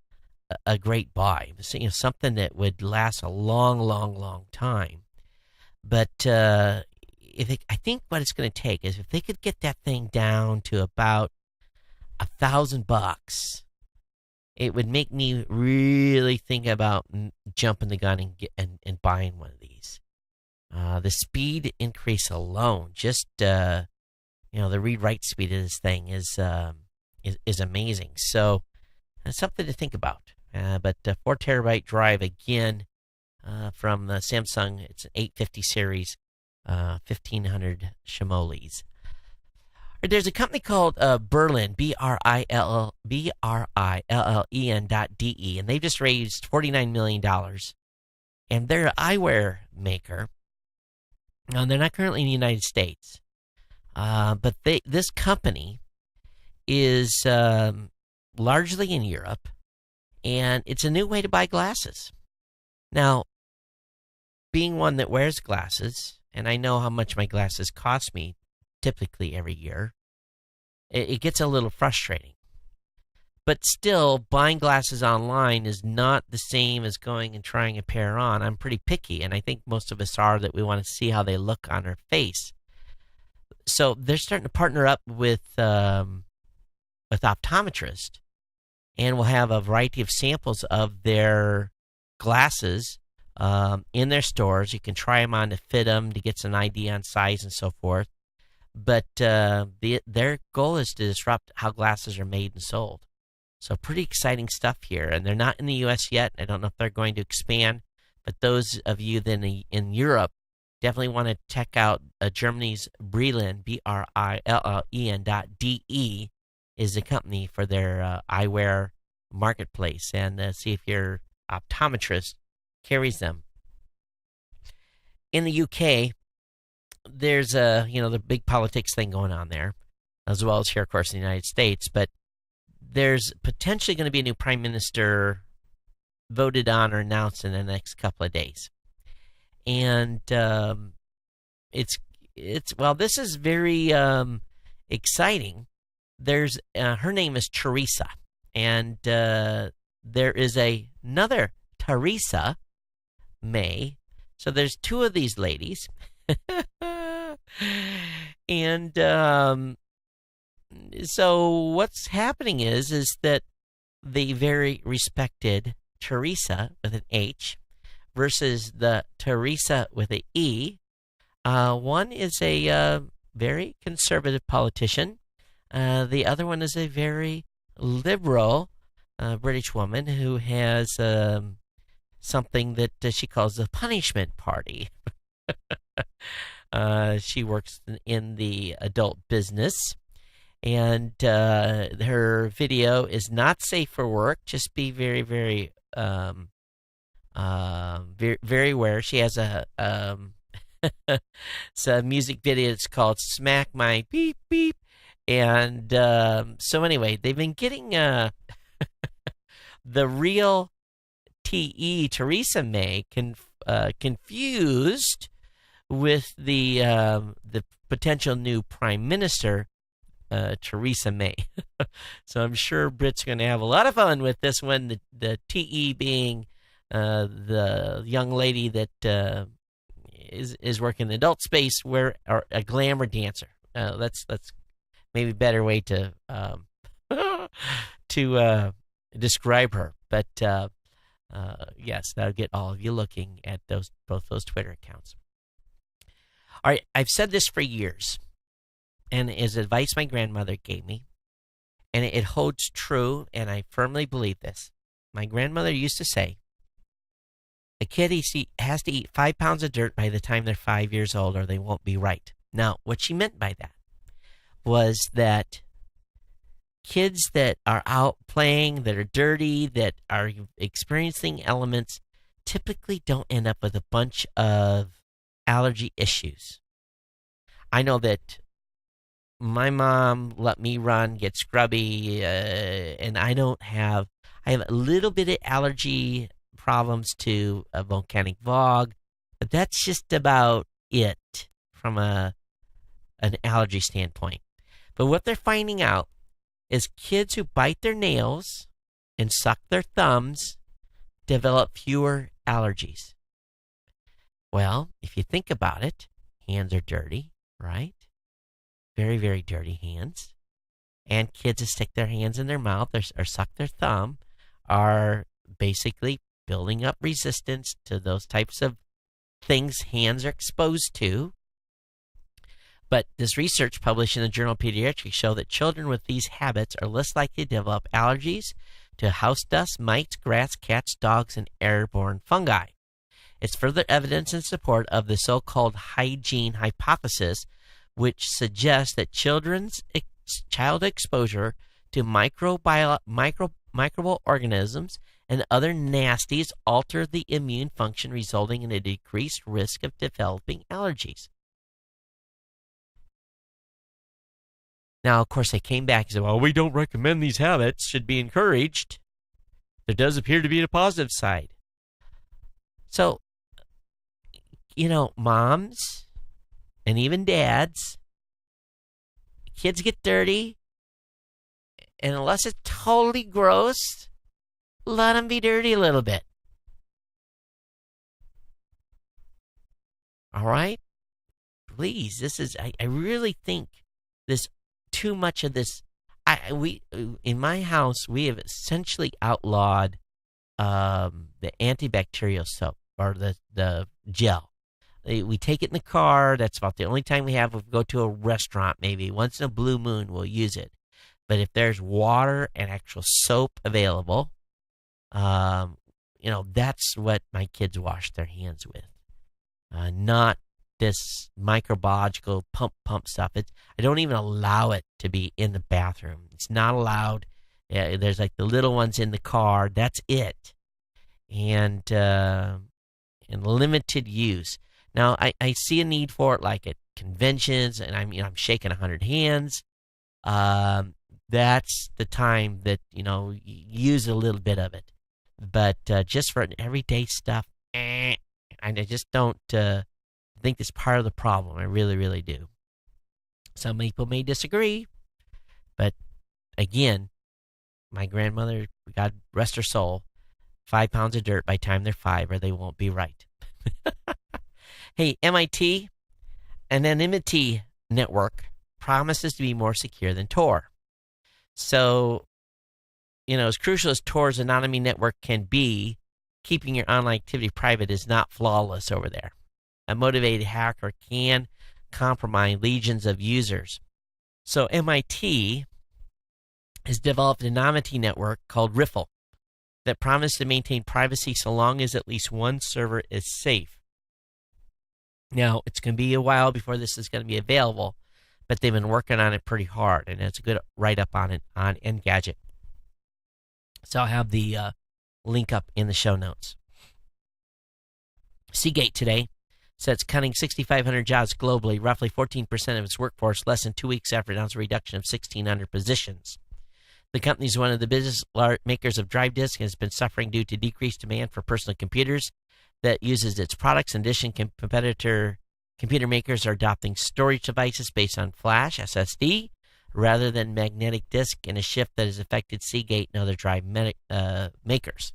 a great buy. Something that would last a long, long, long time. But I think what it's going to take is if they could get that thing down to about $1,000, it would make me really think about jumping the gun and buying one of these. The speed increase alone, just the read-write speed of this thing is amazing. So that's something to think about. But 4 terabyte drive again from the Samsung. It's an 850 series, 1,500 shimoles. There's a company called Berlin, BRILLEN.de, and they just raised $49 million. And they're an eyewear maker. Now, they're not currently in the United States, but this company is largely in Europe, and it's a new way to buy glasses. Now, being one that wears glasses, and I know how much my glasses cost me typically every year, it gets a little frustrating. But still, buying glasses online is not the same as going and trying a pair on. I'm pretty picky, and I think most of us are, that we want to see how they look on our face. So they're starting to partner up with optometrists, and we'll have a variety of samples of their glasses in their stores. You can try them on to fit them, to get some idea on size and so forth. But their goal is to disrupt how glasses are made and sold. So pretty exciting stuff here. And they're not in the U.S. yet. I don't know if they're going to expand. But those of you then in Europe definitely want to check out Germany's Brillen, BRILLEN.de, is the company for their eyewear marketplace. And see if your optometrist carries them. In the UK, there's the big politics thing going on there, as well as here, of course, in the United States. But there's potentially going to be a new prime minister voted on or announced in the next couple of days, and this is very exciting. There's her name is Theresa, and there is another Theresa May. So there's two of these ladies. And so what's happening is that the very respected Teresa with an H versus the Teresa with an E. One is a very conservative politician. The other one is a very liberal British woman who has something that she calls the punishment party. She works in the adult business, and her video is not safe for work. Just be very, very, very aware. She has it's a music video. It's called "Smack My Beep Beep," and so anyway, they've been getting the real Theresa May confused with the potential new prime minister, Theresa May. So I'm sure Brits are going to have a lot of fun with this one. The TE being the young lady that is working in the adult space, or a glamour dancer. That's maybe a better way to to describe her. But yes, that'll get all of you looking at both those Twitter accounts. All right, I've said this for years, and is advice my grandmother gave me, and it holds true, and I firmly believe this. My grandmother used to say, a kid has to eat 5 pounds of dirt by the time they're 5 years old, or they won't be right. Now, what she meant by that was that kids that are out playing, that are dirty, that are experiencing elements, typically don't end up with a bunch of allergy issues. I know that my mom let me run, get scrubby, and I have a little bit of allergy problems to a volcanic fog, but that's just about it from an allergy standpoint. But what they're finding out is kids who bite their nails and suck their thumbs develop fewer allergies. Well, if you think about it, hands are dirty, right? Very, very dirty hands. And kids that stick their hands in their mouth or suck their thumb are basically building up resistance to those types of things hands are exposed to. But this research published in the Journal of Pediatrics show that children with these habits are less likely to develop allergies to house dust, mites, rats, cats, dogs, and airborne fungi. It's further evidence in support of the so-called hygiene hypothesis, which suggests that child exposure to microbial organisms and other nasties alter the immune function, resulting in a decreased risk of developing allergies. Now, of course, they came back and said, well, we don't recommend these habits should be encouraged. There does appear to be a positive side. So, moms and even dads, kids get dirty, and unless it's totally gross, let them be dirty a little bit. All right? Please, I really think this, too much of this, in my house, we have essentially outlawed the antibacterial soap, or the gel. We take it in the car. That's about the only time we have. If we go to a restaurant, maybe once in a blue moon, we'll use it. But if there's water and actual soap available, that's what my kids wash their hands with. Not this microbiological pump stuff. I don't even allow it to be in the bathroom. It's not allowed. There's like the little ones in the car. That's it. And limited use. Now, I see a need for it, like at conventions, and I'm shaking 100 hands. That's the time that, use a little bit of it. But just for everyday stuff, I just don't think it's part of the problem. I really, really do. Some people may disagree, but again, my grandmother, God rest her soul, 5 pounds of dirt by the time they're 5, or they won't be right. Hey, MIT anonymity network promises to be more secure than Tor. So, as crucial as Tor's anonymity network can be, keeping your online activity private is not flawless over there. A motivated hacker can compromise legions of users. So MIT has developed an anonymity network called Riffle that promises to maintain privacy so long as at least one server is safe. Now, it's going to be a while before this is going to be available, but they've been working on it pretty hard, and it's a good write-up on it on Engadget. So I'll have the link up in the show notes. Seagate today said it's cutting 6,500 jobs globally, roughly 14% of its workforce, less than 2 weeks after it announced a reduction of 1,600 positions. The company is one of the business makers of drive disks and has been suffering due to decreased demand for personal computers that uses its products. In addition, competitor computer makers are adopting storage devices based on flash, SSD, rather than magnetic disk, in a shift that has affected Seagate and other drive makers.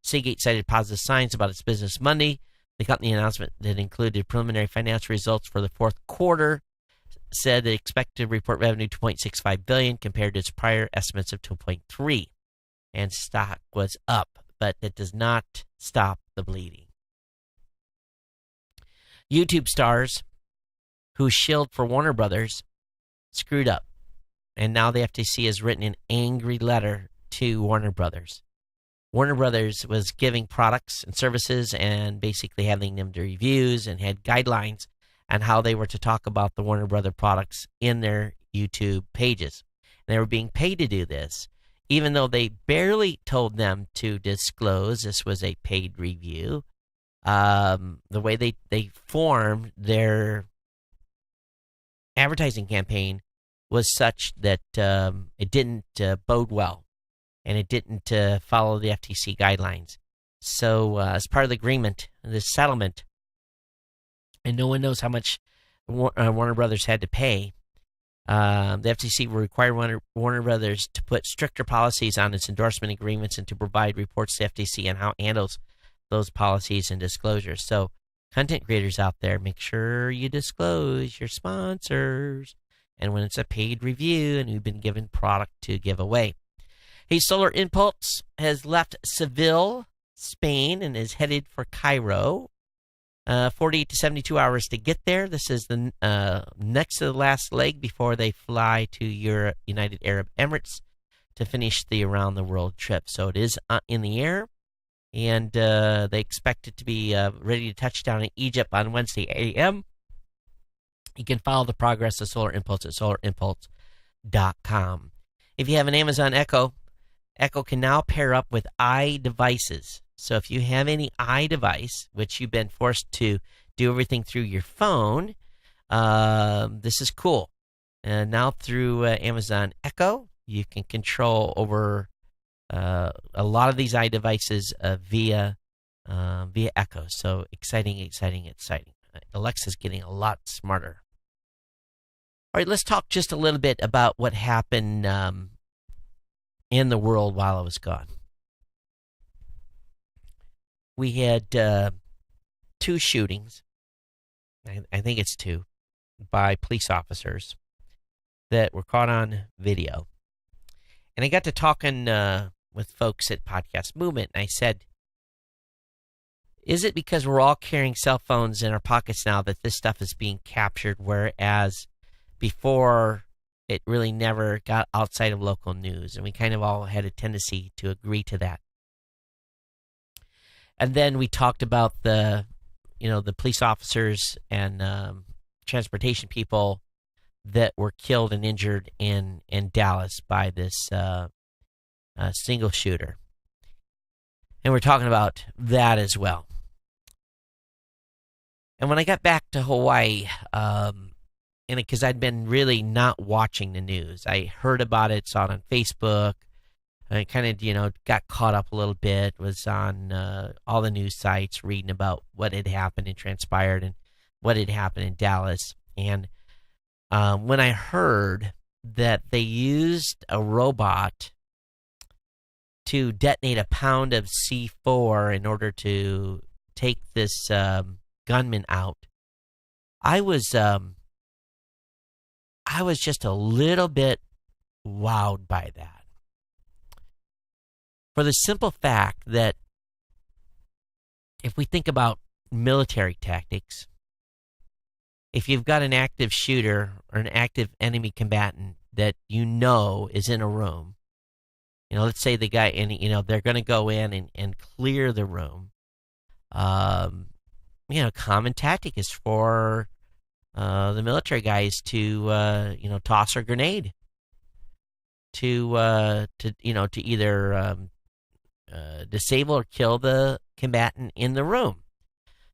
Seagate cited positive signs about its business Monday. The company announcement that included preliminary financial results for the fourth quarter said they expect to report revenue $2.65 billion compared to its prior estimates of $2.3 billion. And stock was up, but that does not stop the bleeding. YouTube stars who shilled for Warner Brothers screwed up, and now the FTC has written an angry letter to Warner Brothers. Warner Brothers was giving products and services and basically having them do reviews and had guidelines on how they were to talk about the Warner Brother products in their YouTube pages. And they were being paid to do this, even though they barely told them to disclose this was a paid review. The way they formed their advertising campaign was such that it didn't bode well, and it didn't follow the FTC guidelines. So as part of the agreement, this settlement, and no one knows how much Warner Brothers had to pay, the FTC will require Warner Brothers to put stricter policies on its endorsement agreements and to provide reports to FTC on how it handles those policies and disclosures. So content creators out there, make sure you disclose your sponsors and when it's a paid review and you've been given product to give away. Hey, Solar Impulse has left Seville, Spain, and is headed for Cairo. 48 to 72 hours to get there. This is the next to the last leg before they fly to United Arab Emirates to finish the around the world trip. So it is in the air, and they expect it to be ready to touch down in Egypt on Wednesday a.m. You can follow the progress of Solar Impulse at solarimpulse.com. If you have an Amazon Echo, Echo can now pair up with iDevices. So if you have any iDevice, which you've been forced to do everything through your phone, this is cool. And now through Amazon Echo, you can control over a lot of these iDevices via Echo. So exciting. Alexa's getting a lot smarter. All right, let's talk just a little bit about what happened in the world while I was gone. We had 2 shootings, I think it's 2, by police officers that were caught on video. And I got to talking with folks at Podcast Movement, and I said, is it because we're all carrying cell phones in our pockets now that this stuff is being captured, whereas before it really never got outside of local news? And we kind of all had a tendency to agree to that. And then we talked about the police officers and transportation people that were killed and injured in Dallas by this single shooter. And we're talking about that as well. And when I got back to Hawaii, and because I'd been really not watching the news, I heard about it, saw it on Facebook. I kind of, got caught up a little bit, was on all the news sites reading about what had happened and transpired and what had happened in Dallas. And when I heard that they used a robot to detonate a pound of C4 in order to take this gunman out, I was just a little bit wowed by that. For the simple fact that if we think about military tactics, if you've got an active shooter or an active enemy combatant that is in a room, let's say the guy, and they're going to go in and clear the room. Common tactic is for the military guys to toss a grenade to either disable or kill the combatant in the room.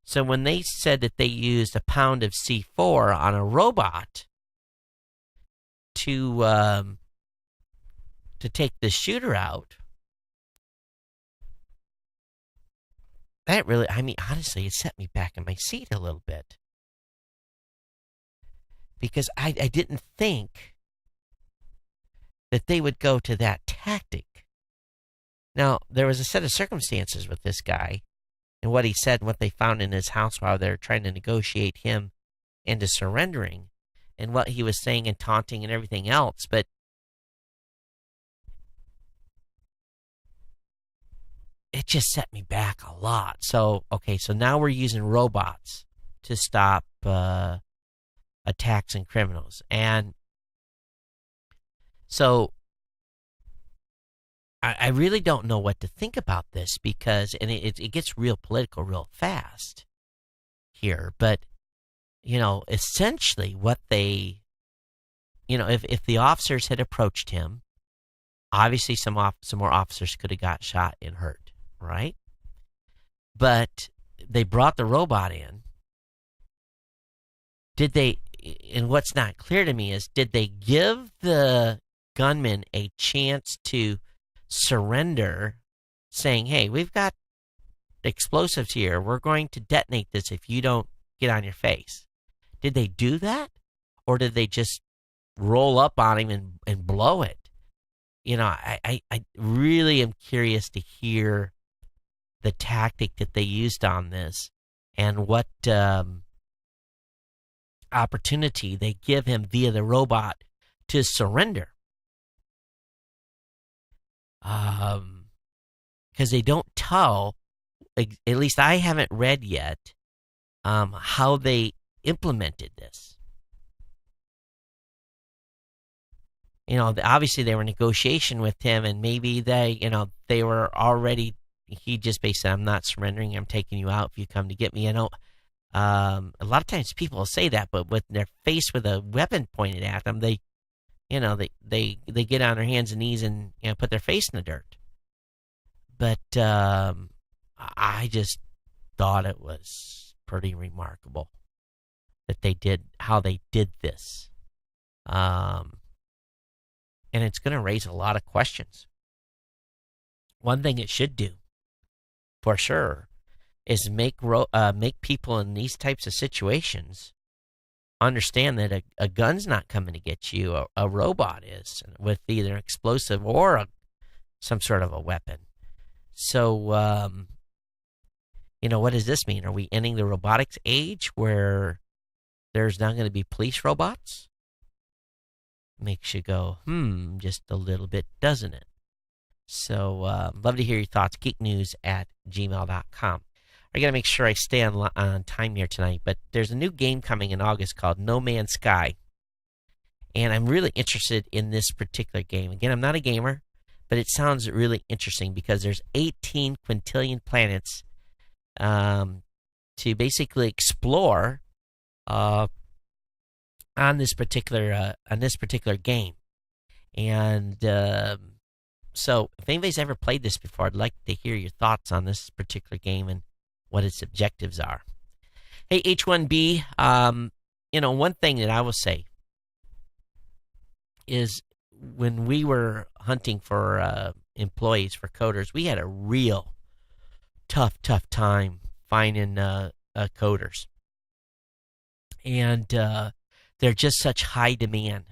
So when they said that they used a pound of C4 on a robot to take the shooter out, that really, honestly, it set me back in my seat a little bit. Because I didn't think that they would go to that tactic. Now, there was a set of circumstances with this guy and what he said and what they found in his house while they were trying to negotiate him into surrendering and what he was saying and taunting and everything else. But it just set me back a lot. So now we're using robots to stop attacks and criminals. And so I really don't know what to think about this because, and it gets real political real fast here, but, essentially what they, if the officers had approached him, obviously some more officers could have got shot and hurt, right? But they brought the robot in. Did they, and what's not clear to me is, did they give the gunman a chance to surrender, saying, hey, we've got explosives here. We're going to detonate this if you don't get on your face. Did they do that? Or did they just roll up on him and blow it? I really am curious to hear the tactic that they used on this and what opportunity they give him via the robot to surrender. Because they don't tell, at least I haven't read yet, how they implemented this. Obviously they were in negotiation with him, and maybe they were already, he just basically said, I'm not surrendering, I'm taking you out if you come to get me. A lot of times people will say that, but when they're faced with a weapon pointed at them, they get on their hands and knees and put their face in the dirt. But I just thought it was pretty remarkable that how they did this. And it's going to raise a lot of questions. One thing it should do, for sure, is make people in these types of situations understand that a gun's not coming to get you. A robot is, with either an explosive or some sort of a weapon. So, what does this mean? Are we ending the robotics age where there's not going to be police robots? Makes you go, just a little bit, doesn't it? So, love to hear your thoughts. geeknews@gmail.com. I got to make sure I stay on time here tonight, but there's a new game coming in August called No Man's Sky. And I'm really interested in this particular game. Again, I'm not a gamer, but it sounds really interesting because there's 18 quintillion planets to basically explore on this particular game. And so if anybody's ever played this before, I'd like to hear your thoughts on this particular game and what its objectives are. Hey, H1B, one thing that I will say is when we were hunting for employees, for coders, we had a real tough time finding coders. And they're just such high demand.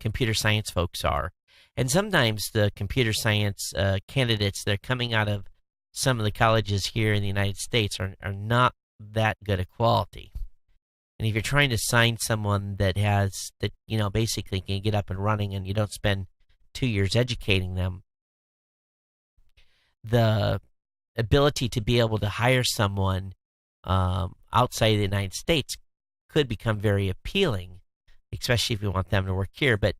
Computer science folks are. And sometimes the computer science candidates that are coming out of some of the colleges here in the United States are not that good a quality. And if you're trying to sign someone that basically can get up and running and you don't spend 2 years educating them, the ability to be able to hire someone outside of the United States could become very appealing, especially if you want them to work here. But,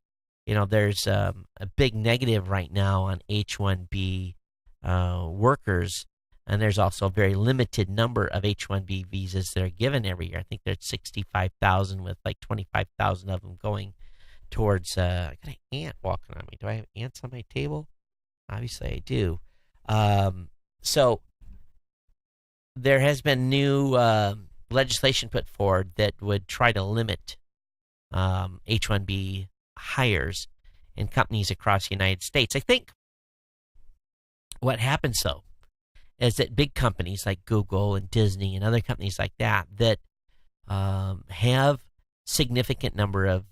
there's a big negative right now on H-1B workers, and there's also a very limited number of H-1B visas that are given every year. I think there's 65,000 with like 25,000 of them going towards, I got an ant walking on me. Do I have ants on my table? Obviously I do. So there has been new legislation put forward that would try to limit H-1B hires in companies across the United States. I think what happens, though, is that big companies like Google and Disney and other companies like that have significant number of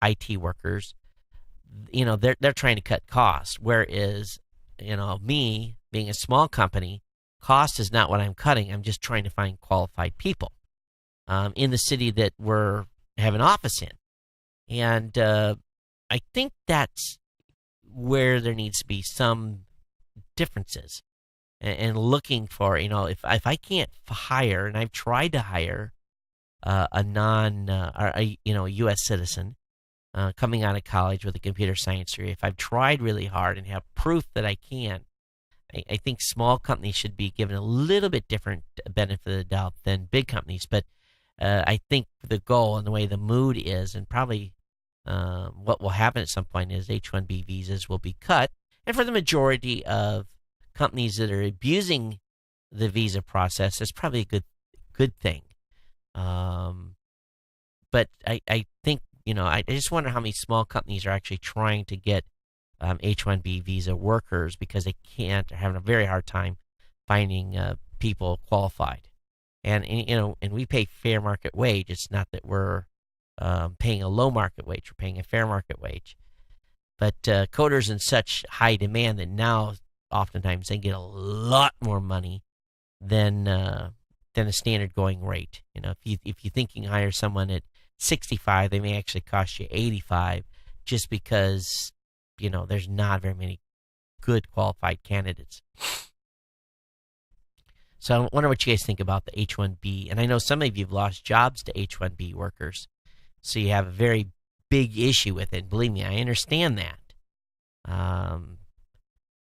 IT workers, they're trying to cut costs. Whereas, me being a small company, cost is not what I'm cutting. I'm just trying to find qualified people in the city that we're have an office in. And I think that's where there needs to be some differences, and looking for, if I can't hire, and I've tried to hire a U.S. citizen coming out of college with a computer science degree, if I've tried really hard and have proof that I can, I think small companies should be given a little bit different benefit of the doubt than big companies. But I think the goal and the way the mood is, and probably what will happen at some point, is H-1B visas will be cut. And for the majority of companies that are abusing the visa process, that's probably a good thing. but I think, I just wonder how many small companies are actually trying to get H-1B visa workers because they can't, are having a very hard time finding people qualified. And we pay fair market wage. It's not that we're paying a low market wage. We're paying a fair market wage. But coders in such high demand that now oftentimes they get a lot more money than a standard going rate. If you think you can hire someone at 65, they may actually cost you 85 just because, there's not very many good qualified candidates. So I wonder what you guys think about the H-1B. And I know some of you have lost jobs to H-1B workers. So you have a very big issue with it. Believe me, I understand that.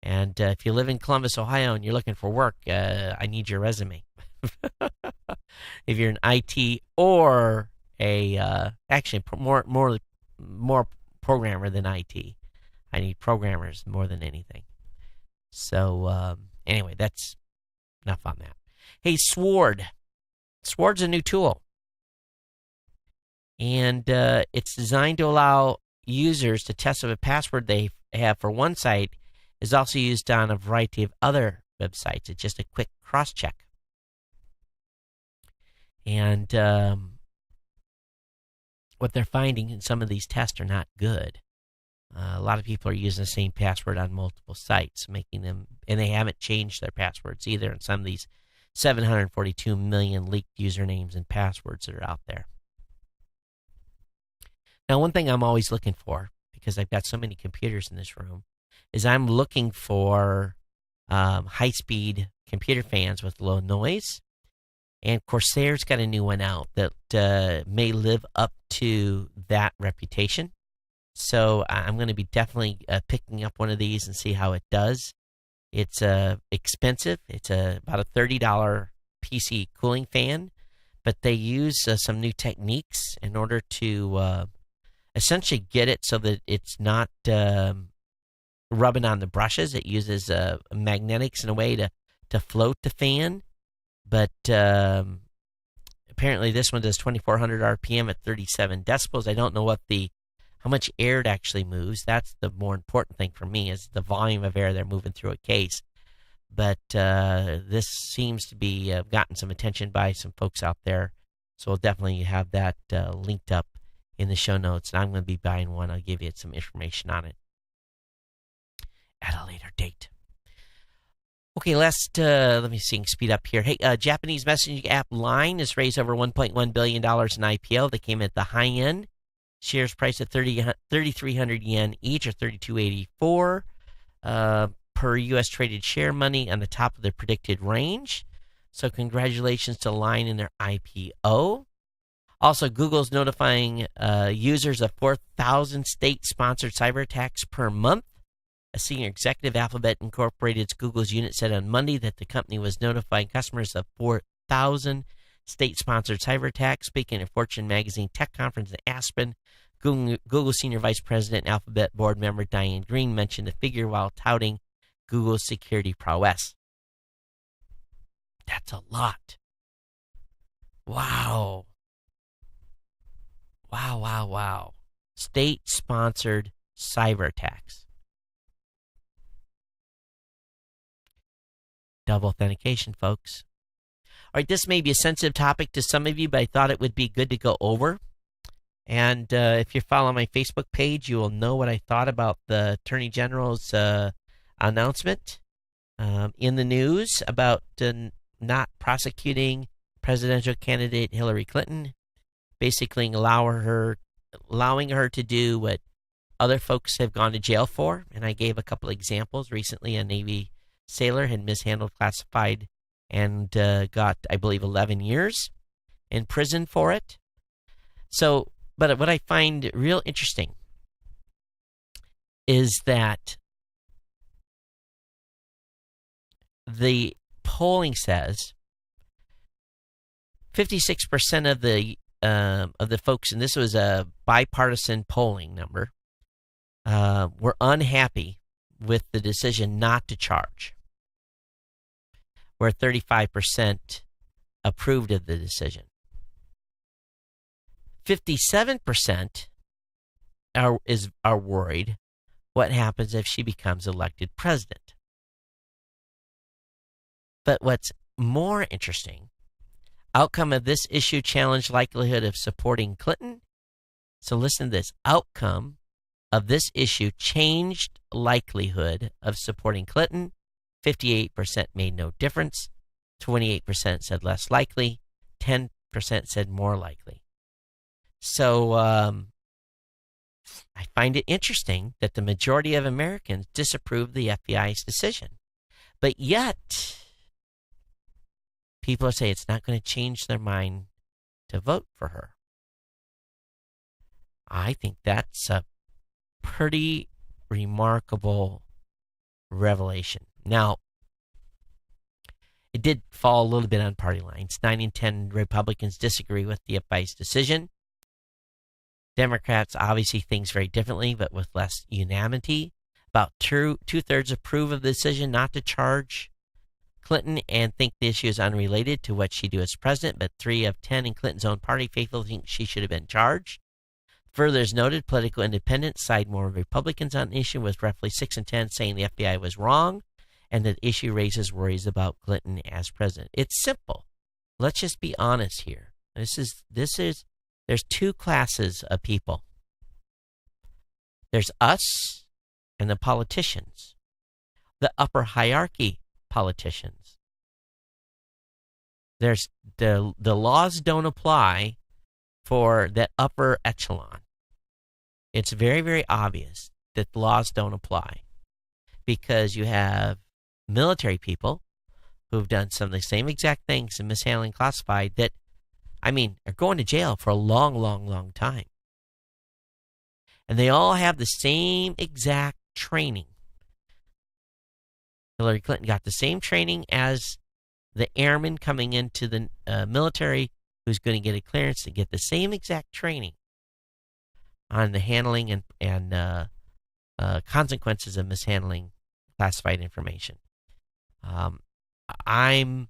And if you live in Columbus, Ohio, and you're looking for work, I need your resume. If you're an IT or actually more programmer than IT, I need programmers more than anything. So anyway, that's enough on that. Hey, Sword. Sword's a new tool. And it's designed to allow users to test if a password they have for one site is also used on a variety of other websites. It's just a quick cross-check. And what they're finding in some of these tests are not good. A lot of people are using the same password on multiple sites, making them, and they haven't changed their passwords either in some of these 742 million leaked usernames and passwords that are out there. Now, one thing I'm always looking for, because I've got so many computers in this room, is I'm looking for high-speed computer fans with low noise. And Corsair's got a new one out that may live up to that reputation. So I'm going to be definitely picking up one of these and see how it does. It's expensive. It's about a $30 PC cooling fan, but they use some new techniques in order to essentially get it so that it's not rubbing on the brushes. It uses magnetics in a way to float the fan. But apparently this one does 2,400 RPM at 37 decibels. I don't know how much air it actually moves. That's the more important thing for me, is the volume of air they're moving through a case. But this seems to be gotten some attention by some folks out there. So we'll definitely have that linked up in the show notes. And I'm going to be buying one. I'll give you some information on it at a later date. Okay, let me see, speed up here. Hey, Japanese messaging app Line has raised over $1.1 billion in IPO. They came at the high end. Shares priced at 3,300 yen each, or 32.84 per U.S. traded share money, on the top of the predicted range. So congratulations to Line in their IPO. Also, Google's notifying users of 4,000 state-sponsored cyber attacks per month. A senior executive at Alphabet Incorporated's Google's unit said on Monday that the company was notifying customers of 4,000 state-sponsored cyber attacks. Speaking at Fortune Magazine Tech Conference in Aspen, Google Senior Vice President and Alphabet board member Diane Green mentioned the figure while touting Google's security prowess. That's a lot. Wow. Wow. State-sponsored cyber attacks. Double authentication, folks. All right, this may be a sensitive topic to some of you, but I thought it would be good to go over. And if you follow my Facebook page, you will know what I thought about the Attorney General's announcement in the news about not prosecuting presidential candidate Hillary Clinton, basically allowing her to do what other folks have gone to jail for. And I gave a couple examples. Recently, a Navy sailor had mishandled classified and got, I believe, 11 years in prison for it. So, but what I find real interesting is that the polling says 56% of the folks, and this was a bipartisan polling number, were unhappy with the decision not to charge, where 35% approved of the decision. 57% are worried what happens if she becomes elected president. But what's more interesting, outcome of this issue challenged likelihood of supporting Clinton. So listen to this. Outcome of this issue changed likelihood of supporting Clinton. 58% made no difference. 28% said less likely. 10% said more likely. So I find it interesting that the majority of Americans disapprove the FBI's decision. But yet, people say it's not going to change their mind to vote for her. I think that's a pretty remarkable revelation. Now, it did fall a little bit on party lines. 9 in 10 Republicans disagree with the FBI's decision. Democrats obviously think very differently, but with less unanimity. About two-thirds approve of the decision not to charge Clinton and think the issue is unrelated to what she do as president, but 3 of 10 in Clinton's own party faithfully think she should have been charged. Further, as noted, political independents side more with Republicans on the issue, with roughly 6 in 10 saying the FBI was wrong and that the issue raises worries about Clinton as president. It's simple. Let's just be honest here. There's 2 classes of people. There's us and the politicians, the upper hierarchy politicians. There's the laws don't apply for the upper echelon. It's very, very obvious that the laws don't apply because you have military people who've done some of the same exact things in mishandling classified that, are going to jail for a long, long, long time. And they all have the same exact training. Hillary Clinton got the same training as the airman coming into the military who's going to get a clearance to get the same exact training on the handling and consequences of mishandling classified information. I'm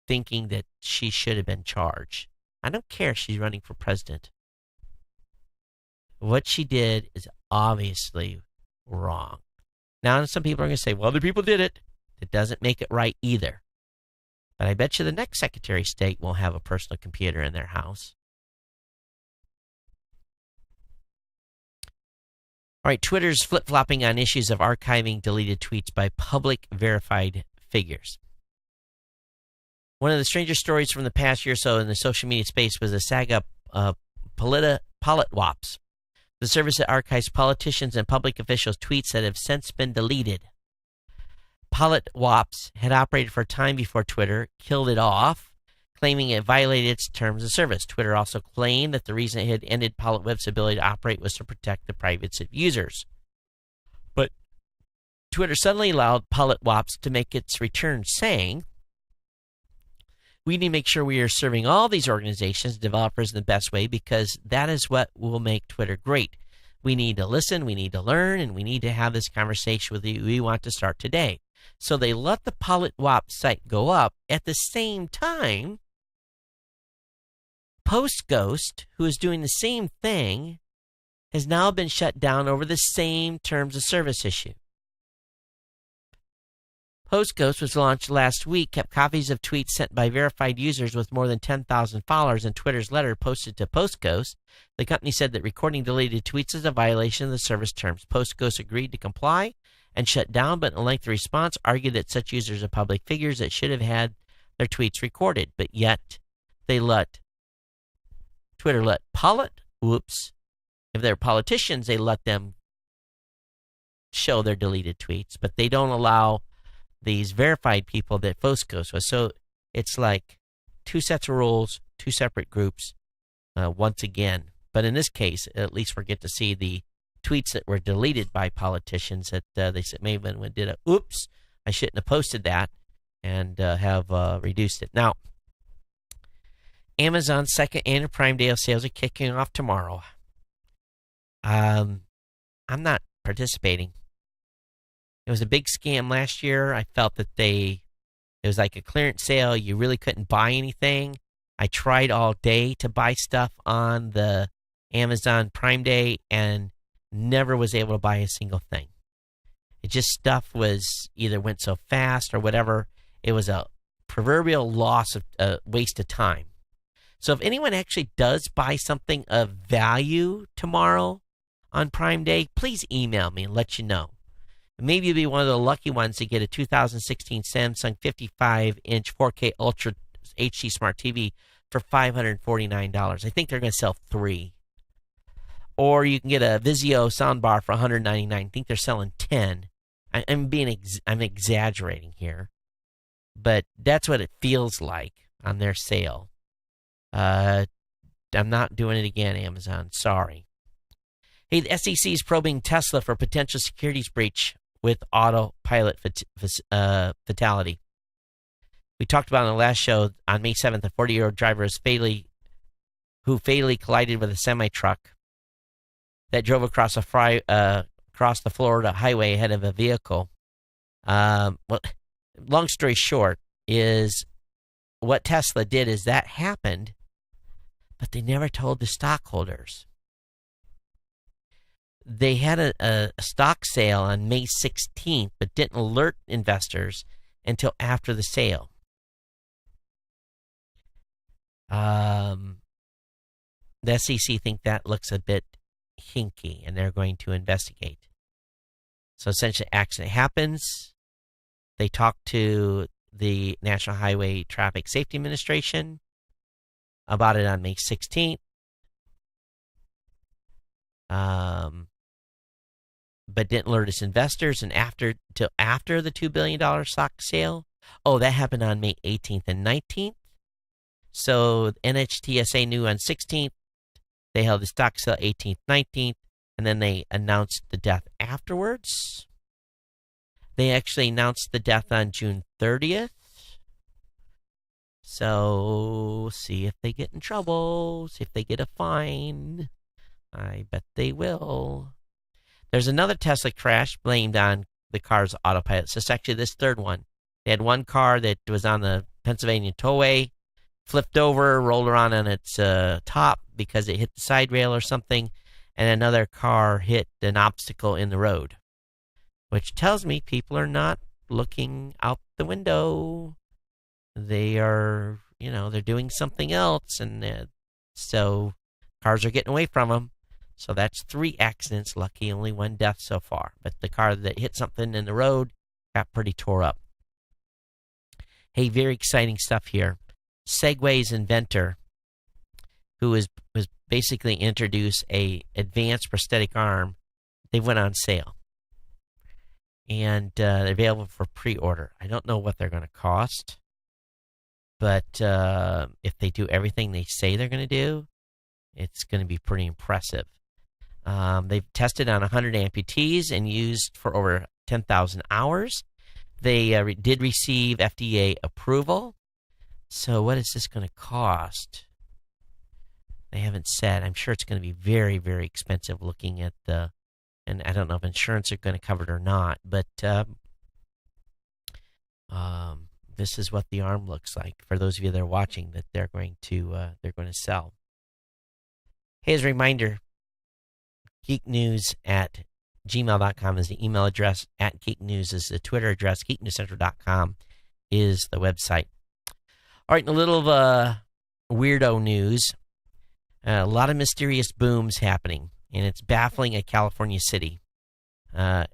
thinking that she should have been charged. I don't care if she's running for president. What she did is obviously wrong. Now, some people are going to say, well, other people did it. It doesn't make it right either. But I bet you the next Secretary of State won't have a personal computer in their house. All right, Twitter's flip-flopping on issues of archiving deleted tweets by public verified figures. One of the strangest stories from the past year or so in the social media space was the saga PolitWops, the service that archives politicians and public officials' tweets that have since been deleted. PolitWops had operated for a time before Twitter killed it off, claiming it violated its terms of service. Twitter also claimed that the reason it had ended PolitWop's ability to operate was to protect the privacy of users. But Twitter suddenly allowed PolitWops to make its return, saying, we need to make sure we are serving all these organizations, developers, in the best way because that is what will make Twitter great. We need to listen, we need to learn, and we need to have this conversation with you. We want to start today. So they let the PolitWops site go up. At the same time, PostGhost, who is doing the same thing, has now been shut down over the same terms of service issue. PostGhost was launched last week, kept copies of tweets sent by verified users with more than 10,000 followers in Twitter's letter posted to PostGhost. The company said that recording deleted tweets is a violation of the service terms. PostGhost agreed to comply and shut down, but in a lengthy response argued that such users are public figures that should have had their tweets recorded. But yet, Twitter let if they're politicians, they let them show their deleted tweets, but they don't allow these verified people that PostGhost was. So it's like 2 sets of rules, 2 separate groups once again. But in this case, at least we get to see the tweets that were deleted by politicians that they said maybe when did a oops, I shouldn't have posted that, and have reduced it. Now, Amazon's second annual Prime Day of sales are kicking off tomorrow. I'm not participating. It was a big scam last year. I felt that it was like a clearance sale. You really couldn't buy anything. I tried all day to buy stuff on the Amazon Prime Day and never was able to buy a single thing. It just stuff was either went so fast or whatever. It was a proverbial loss of waste of time. So if anyone actually does buy something of value tomorrow on Prime Day, please email me and let you know. Maybe you'll be one of the lucky ones to get a 2016 Samsung 55-inch 4K Ultra HD Smart TV for $549. I think they're going to sell 3. Or you can get a Vizio soundbar for $199. I think they're selling 10. I'm exaggerating here, but that's what it feels like on their sale. I'm not doing it again, Amazon. Sorry. Hey, the SEC is probing Tesla for potential securities breach with autopilot fatality. We talked about on the last show on May 7th, a 40-year-old driver who fatally collided with a semi-truck that drove across the Florida highway ahead of a vehicle. Well, long story short is what Tesla did is that happened, but they never told the stockholders. They had a stock sale on May 16th, but didn't alert investors until after the sale. The SEC think that looks a bit hinky, and they're going to investigate. So essentially, accident happens. They talk to the National Highway Traffic Safety Administration about it on May 16th. But didn't alert its investors till after the $2 billion stock sale. Oh, that happened on May 18th and 19th. So NHTSA knew on 16th. They held the stock sale 18th, 19th, and then they announced the death afterwards. They actually announced the death on June 30th. So see if they get in trouble, see if they get a fine. I bet they will. There's another Tesla crash blamed on the car's autopilot. So it's actually this third one. They had one car that was on the Pennsylvania Tollway, flipped over, rolled around on its top because it hit the side rail or something, and another car hit an obstacle in the road, which tells me people are not looking out the window. They are, they're doing something else, and so cars are getting away from them. So that's 3 accidents. Lucky only 1 death so far. But the car that hit something in the road got pretty tore up. Hey, very exciting stuff here. Segway's inventor, who was basically introduced a advanced prosthetic arm, they went on sale. And they're available for pre-order. I don't know what they're going to cost. But if they do everything they say they're going to do, it's going to be pretty impressive. They've tested on 100 amputees and used for over 10,000 hours. They did receive FDA approval. So what is this going to cost? They haven't said. I'm sure it's going to be very, very expensive looking at and I don't know if insurance are going to cover it or not, but this is what the arm looks like for those of you that are watching that they're going to sell. Hey, as a reminder, geeknews@gmail.com is the email address. @geeknews is the Twitter address. geeknewscentral.com is the website. All right, in a little weirdo news, a lot of mysterious booms happening, and it's baffling a California city. They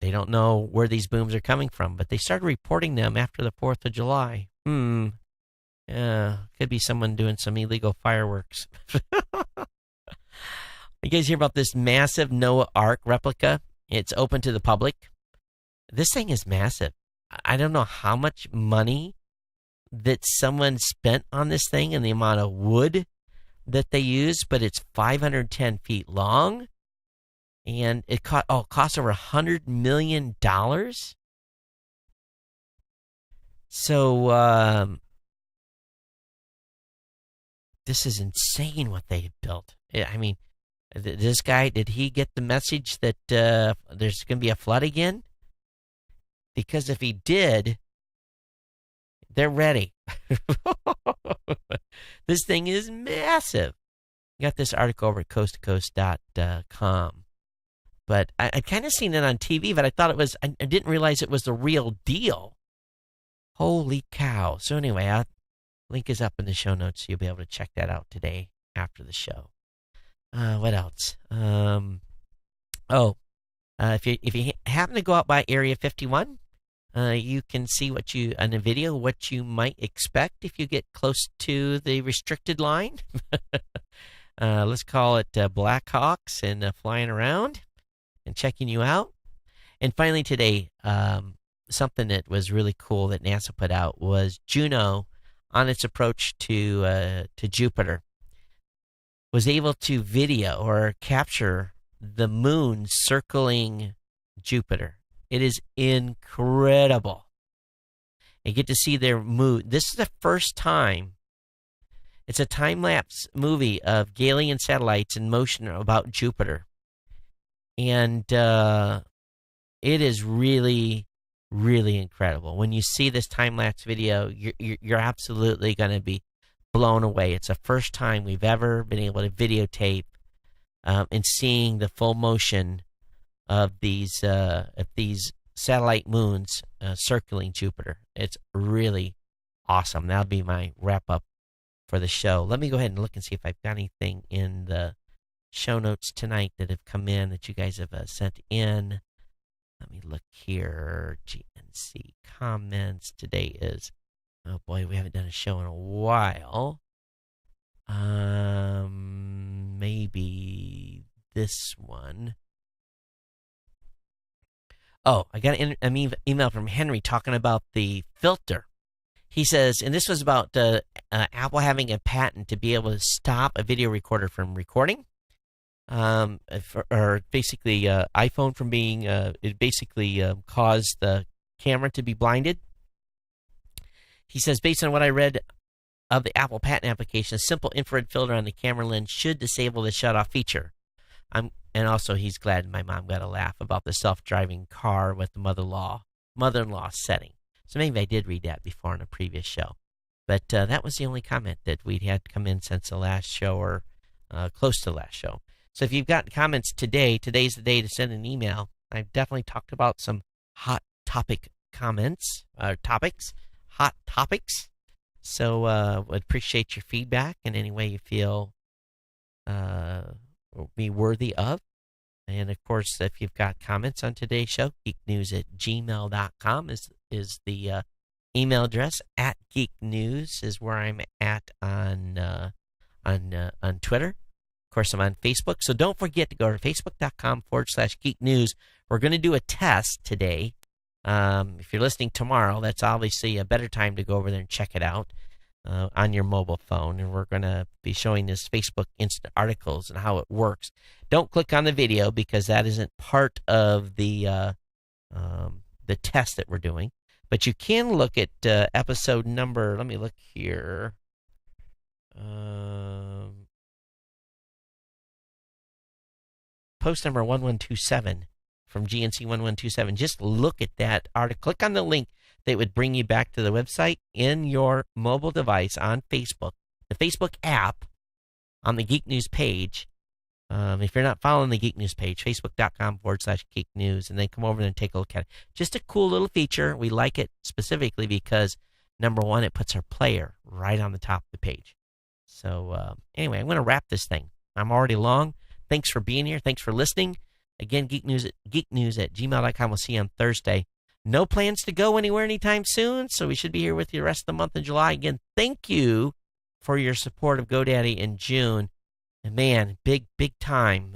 don't know where these booms are coming from, but they started reporting them after the 4th of July. Could be someone doing some illegal fireworks. You guys hear about this massive Noah Ark replica? It's open to the public. This thing is massive. I don't know how much money that someone spent on this thing and the amount of wood that they used, but it's 510 feet long, and it cost over $100 million. So this is insane what they built. I mean, this guy, did he get the message that there's going to be a flood again? Because if he did, they're ready. This thing is massive. Got this article over at coasttocoast.com. But I'd kind of seen it on TV, but I thought it was, I didn't realize it was the real deal. Holy cow. So anyway, link is up in the show notes, so you'll be able to check that out today after the show. What else? If you happen to go out by Area 51, you can see on the video what you might expect if you get close to the restricted line. Let's call it Blackhawks and flying around and checking you out. And finally today, something that was really cool that NASA put out was Juno, on its approach to Jupiter, was able to video or capture the moon circling Jupiter. It is incredible. You get to see their moon. This is the first time. It's a time-lapse movie of Galilean satellites in motion about Jupiter. And it is really, really incredible. When you see this time-lapse video, you're absolutely going to be blown away. It's the first time we've ever been able to videotape and seeing the full motion of these satellite moons circling Jupiter. It's really awesome. That'll be my wrap-up for the show. Let me go ahead and look and see if I've got anything in the show notes tonight that have come in that you guys have sent in. Let me look here. GNC comments. Today is, oh boy, we haven't done a show in a while. Maybe this one. Oh, I got an email from Henry talking about the filter. He says, and this was about Apple having a patent to be able to stop a video recorder from recording. Or basically iPhone from being, it basically caused the camera to be blinded. He says, based on what I read of the Apple patent application, a simple infrared filter on the camera lens should disable the shut-off feature. And also, he's glad my mom got a laugh about the self-driving car with the mother-in-law setting. So maybe I did read that before in a previous show. But that was the only comment that we'd had come in since the last show or close to the last show. So if you've got comments today, today's the day to send an email. I've definitely talked about some hot topic comments, hot topics. So would appreciate your feedback in any way you feel be worthy of. And of course, if you've got comments on today's show, geeknews@gmail.com is the email address. @geeknews is where I'm at on Twitter. Of course, I'm on Facebook. So don't forget to go to facebook.com/geeknews. We're going to do a test today. If you're listening tomorrow, that's obviously a better time to go over there and check it out on your mobile phone. And we're going to be showing this Facebook Instant Articles and how it works. Don't click on the video because that isn't part of the test that we're doing. But you can look at episode number, let me look here. Post number 1127 from GNC 1127. Just look at that article. Click on the link that would bring you back to the website in your mobile device on Facebook, the Facebook app on the Geek News page. If you're not following the Geek News page, facebook.com/Geek News, and then come over and take a look at it. Just a cool little feature. We like it specifically because, number one, it puts our player right on the top of the page. So anyway, I'm going to wrap this thing. I'm already long. Thanks for being here. Thanks for listening. Again, geeknews@gmail.com. We'll see you on Thursday. No plans to go anywhere anytime soon, so we should be here with you the rest of the month of July. Again, thank you for your support of GoDaddy in June. And man, big time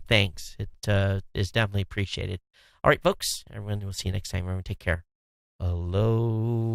thanks. It is definitely appreciated. All right, folks, everyone, we'll see you next time. Everyone, take care. Aloha.